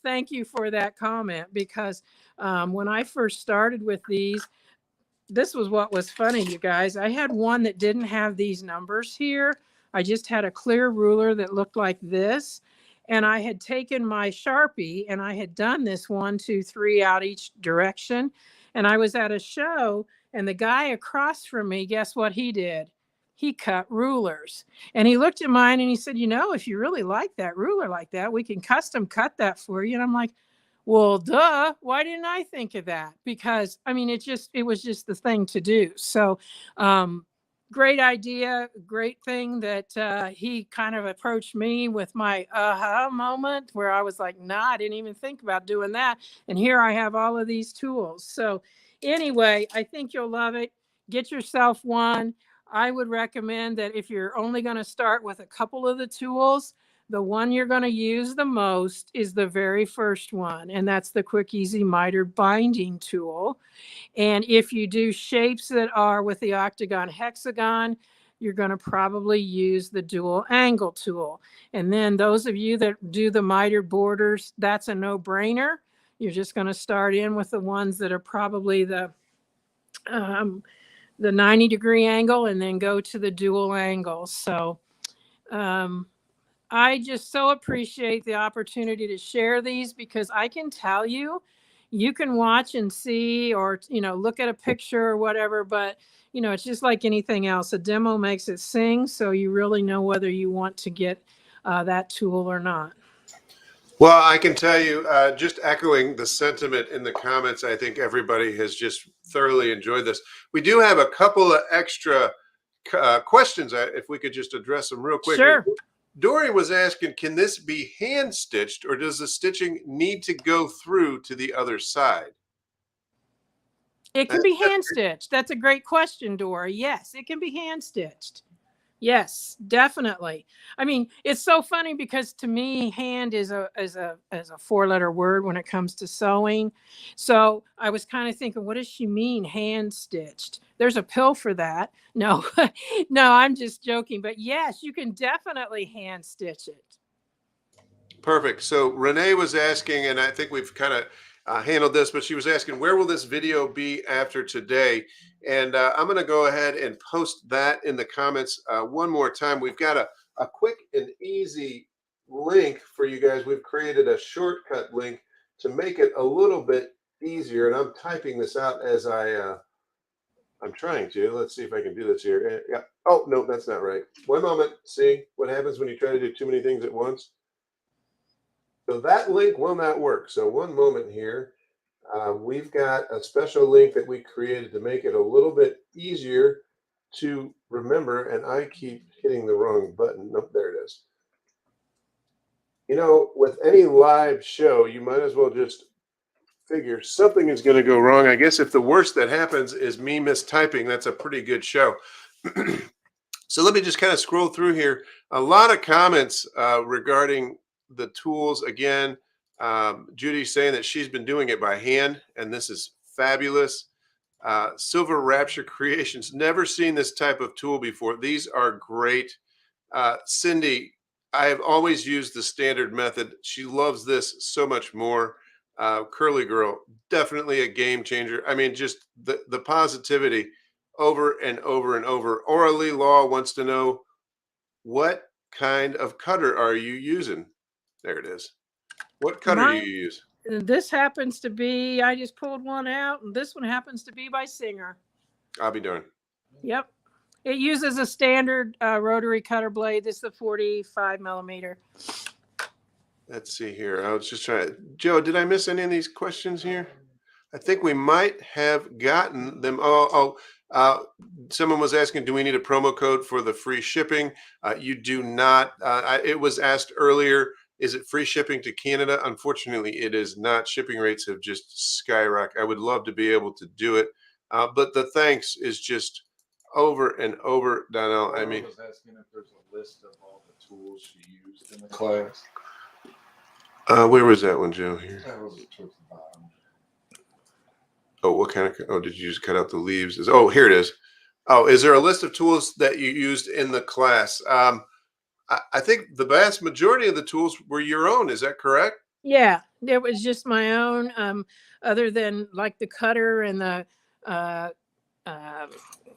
Thank you for that comment, because when I first started with these, this was what was funny, you guys. I had one that didn't have these numbers here. I just had a clear ruler that looked like this. And I had taken my Sharpie and I had done this 1, 2, 3 out each direction. And I was at a show, and the guy across from me, guess what he did? He cut rulers. And he looked at mine and he said, if you really like that ruler like that, we can custom cut that for you. And I'm like, well, duh, why didn't I think of that? Because it was just the thing to do. So great idea, great thing that he kind of approached me with my aha moment, where I was like, nah, I didn't even think about doing that. And here I have all of these tools. So anyway, I think you'll love it. Get yourself one. I would recommend that if you're only going to start with a couple of the tools, the one you're going to use the most is the very first one, and that's the Quick Easy Mitered binding tool. And if you do shapes that are with the octagon hexagon, you're going to probably use the dual angle tool. And then those of you that do the mitered borders, that's a no-brainer. You're just going to start in with the ones that are probably the 90-degree angle, and then go to the dual angle. So I just so appreciate the opportunity to share these, because I can tell you, you can watch and see, or, look at a picture or whatever, but, it's just like anything else. A demo makes it sing. So you really know whether you want to get that tool or not. Well, I can tell you, just echoing the sentiment in the comments, I think everybody has just thoroughly enjoyed this. We do have a couple of extra questions, if we could just address them real quick. Sure. Dory was asking, can this be hand stitched, or does the stitching need to go through to the other side? It can be hand stitched. That's a great question, Dory. Yes, it can be hand stitched. Yes, definitely. It's so funny, because to me, hand is a 4-letter word when it comes to sewing. So I was kind of thinking, what does she mean, hand stitched? There's a pill for that. No, no, I'm just joking. But yes, you can definitely hand stitch it. Perfect. So Renee was asking, and I think we've kind of handled this, but she was asking, where will this video be after today? And I'm going to go ahead and post that in the comments one more time. We've got a quick and easy link for you guys. We've created a shortcut link to make it a little bit easier, and I'm typing this out as I'm trying to. Let's see if I can do this here. Yeah. Oh, no, that's not right. One moment. See what happens when you try to do too many things at once? So that link will not work. So one moment here. We've got a special link that we created to make it a little bit easier to remember, and I keep hitting the wrong button. Nope, there it is. You know, with any live show, you might as well just figure something is going to go wrong. I guess if the worst that happens is me mistyping, that's a pretty good show. So let me just kind of scroll through here. A lot of comments regarding the tools. Again, Judy's saying that she's been doing it by hand, and this is fabulous. Silver Rapture Creations, never seen this type of tool before. These are great. Cindy, I have always used the standard method. She loves this so much more. Curly Girl, definitely a game changer. I mean, just the positivity over and over and over. Orally Law wants to know, what kind of cutter are you using? There it is. What cutter do you use? This happens to be, I just pulled one out, and this one happens to be by Singer. I'll be darned. Yep. It uses a standard rotary cutter blade. This is the 45 millimeter. Let's see here. I was just trying. Joe, did I miss any of these questions here? I think we might have gotten them. Someone was asking, do we need a promo code for the free shipping? You do not. It was asked earlier, is it free shipping to Canada? Unfortunately, it is not. Shipping rates have just skyrocketed. I would love to be able to do it. But the thanks is just over and over, Donelle. I mean, was asking if there's a list of all the tools she used in the class. where was that one, Joe? Here. That was towards the bottom. Oh, what kind of? Oh, did you just cut out the leaves? Oh, here it is. Oh, is there a list of tools that you used in the class? I think the vast majority of the tools were your own. Is that correct? Yeah, it was just my own. Other than like the cutter and the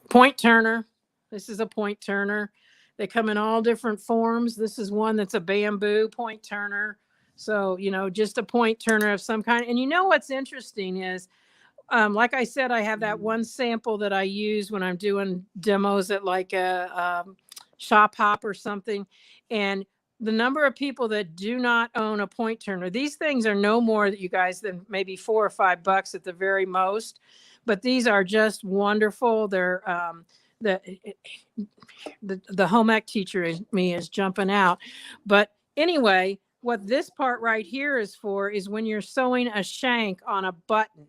point turner. This is a point turner. They come in all different forms. This is one that's a bamboo point turner. So, you know, just a point turner of some kind. And you know what's interesting is, like I said, I have that one sample that I use when I'm doing demos at like a shop hop or something. And the number of people that do not own a point turner, these things are no more, you guys, than maybe $4 or $5 at the very most. But these are just wonderful. They're the home ec teacher in me is jumping out. But anyway, what this part right here is for is when you're sewing a shank on a button.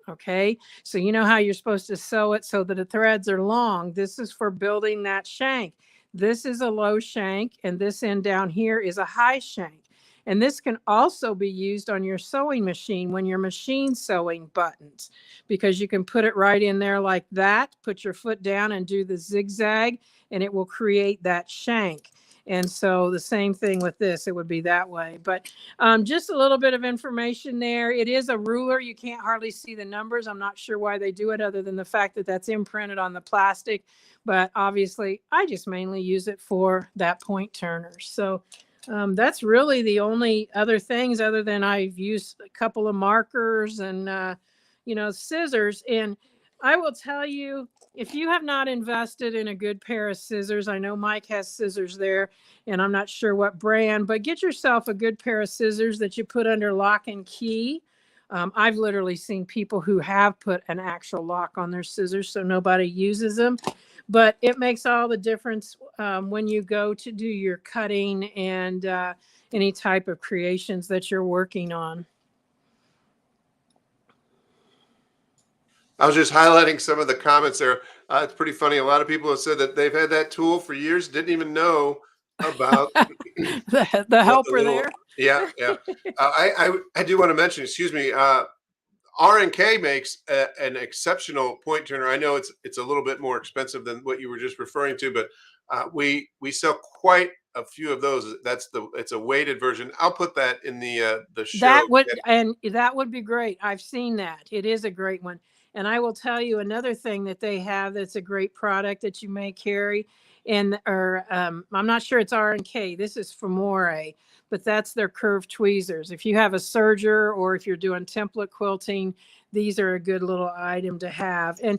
Okay, so you know how you're supposed to sew it so that the threads are long. This is for building that shank. This is a low shank, and this end down here is a high shank. And this can also be used on your sewing machine when you're machine sewing buttons, because you can put it right in there like that, put your foot down and do the zigzag, and it will create that shank. And so the same thing with this, it would be that way. But just a little bit of information there. It is a ruler. You can't hardly see the numbers. I'm not sure why they do it other than the fact that that's imprinted on the plastic. But obviously, I just mainly use it for that point turner. So that's really the only other things, other than I've used a couple of markers and, you know, scissors. And I will tell you, if you have not invested in a good pair of scissors, I know Mike has scissors there, and I'm not sure what brand, but get yourself a good pair of scissors that you put under lock and key. I've literally seen people who have put an actual lock on their scissors so nobody uses them. But it makes all the difference when you go to do your cutting and any type of creations that you're working on. I was just highlighting some of the comments there. It's pretty funny. A lot of people have said that they've had that tool for years, didn't even know about the helper there. Yeah, yeah. I do want to mention, excuse me, R&K makes an exceptional point turner. I know it's a little bit more expensive than what you were just referring to, but we sell quite a few of those. It's a weighted version. I'll put that in the show. That would be great. I've seen that. It is a great one. And I will tell you another thing that they have that's a great product that you may carry. And I'm not sure it's R&K. This is Femore, but that's their curved tweezers. If you have a serger or if you're doing template quilting, these are a good little item to have. And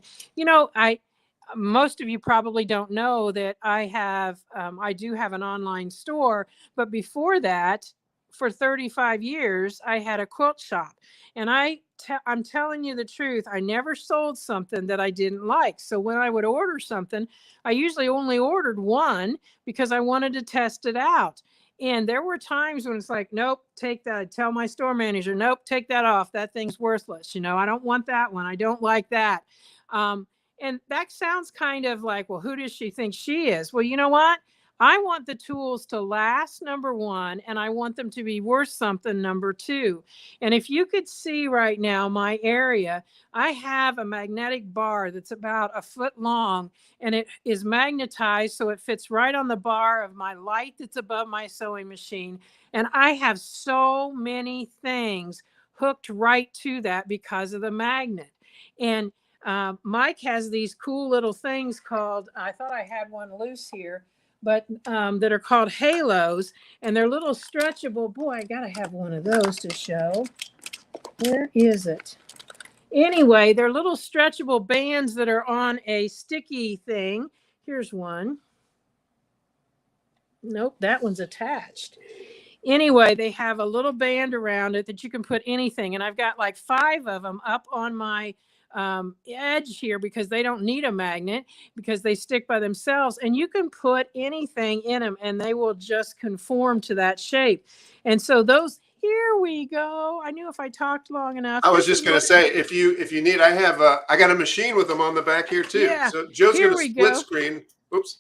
most of you probably don't know that I do have an online store, but before that, for 35 years, I had a quilt shop. And I'm telling you the truth, I never sold something that I didn't like. So when I would order something, I usually only ordered one because I wanted to test it out. And there were times when it's like, nope, take that. I'd tell my store manager, nope, take that off. That thing's worthless. I don't want that one. I don't like that. And that sounds kind of like, well, who does she think she is? Well, you know what? I want the tools to last, number one, and I want them to be worth something, number two. And if you could see right now my area, I have a magnetic bar that's about a foot long, and it is magnetized so it fits right on the bar of my light that's above my sewing machine. And I have so many things hooked right to that because of the magnet. And Mike has these cool little things called, I thought I had one loose here, but that are called halos, and they're little stretchable. Boy, I gotta have one of those to show. Where is it? Anyway, they're little stretchable bands that are on a sticky thing. Here's one. Nope, that one's attached. Anyway, they have a little band around it that you can put anything. And I've got like 5 of them up on my edge here because they don't need a magnet because they stick by themselves. And you can put anything in them and they will just conform to that shape. And so those, here we go. I knew if I talked long enough. I was just going to say, if you need, I got a machine with them on the back here too. Yeah, So Joe's going to split go. screen. Oops.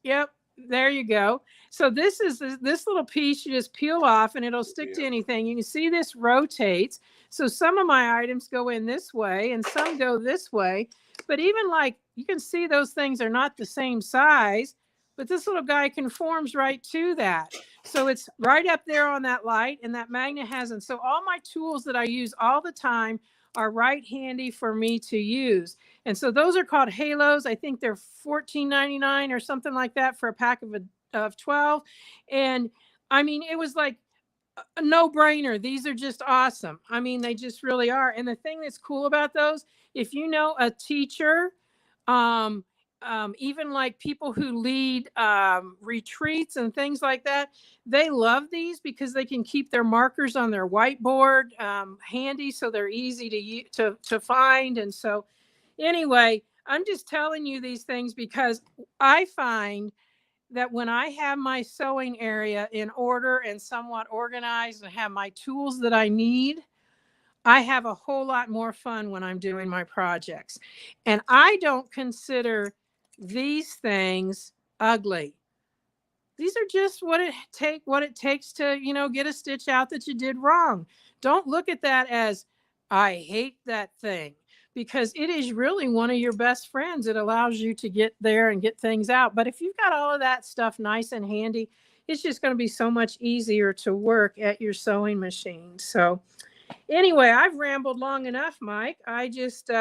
Yep. There you go. So this is this little piece you just peel off and it'll stick to anything. You can see this rotates. So some of my items go in this way and some go this way. But even like you can see those things are not the same size, but this little guy conforms right to that. So it's right up there on that light and that magnet hasn't. So all my tools that I use all the time are right handy for me to use. And so those are called halos. I think they're $14.99 or something like that for a pack of 12. And I mean, it was like a no-brainer. These are just awesome. I mean, they just really are. And the thing that's cool about those, if you know a teacher, even like people who lead retreats and things like that, they love these because they can keep their markers on their whiteboard handy, so they're easy to find. And so anyway, I'm just telling you these things because I find that when I have my sewing area in order and somewhat organized and have my tools that I need, I have a whole lot more fun when I'm doing my projects. And I don't consider these things ugly. These are just what it takes to, get a stitch out that you did wrong. Don't look at that as, I hate that thing, because it is really one of your best friends. It allows you to get there and get things out. But if you've got all of that stuff nice and handy, it's just going to be so much easier to work at your sewing machine. So anyway, I've rambled long enough, Mike. I just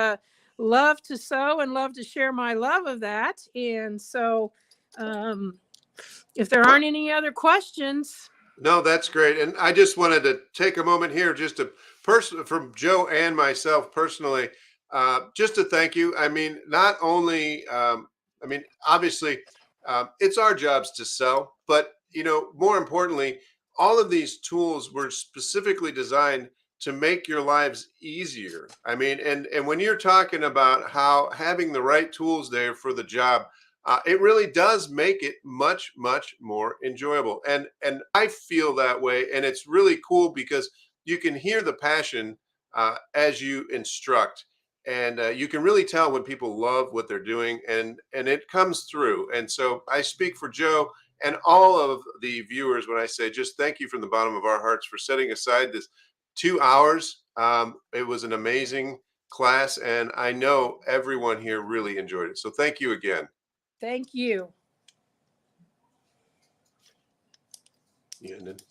love to sew and love to share my love of that. And so if there aren't any other questions. No, that's great. And I just wanted to take a moment here just to from Joe and myself personally, just to thank you. I mean, not only, obviously it's our jobs to sew, but, more importantly, all of these tools were specifically designed to make your lives easier. I mean, and when you're talking about how having the right tools there for the job, it really does make it much, much more enjoyable. And I feel that way. And it's really cool because you can hear the passion as you instruct. And you can really tell when people love what they're doing, and it comes through. And so I speak for Joe and all of the viewers when I say just thank you from the bottom of our hearts for setting aside this 2 hours. It was an amazing class, and I know everyone here really enjoyed it. So thank you again. Thank you. You ended?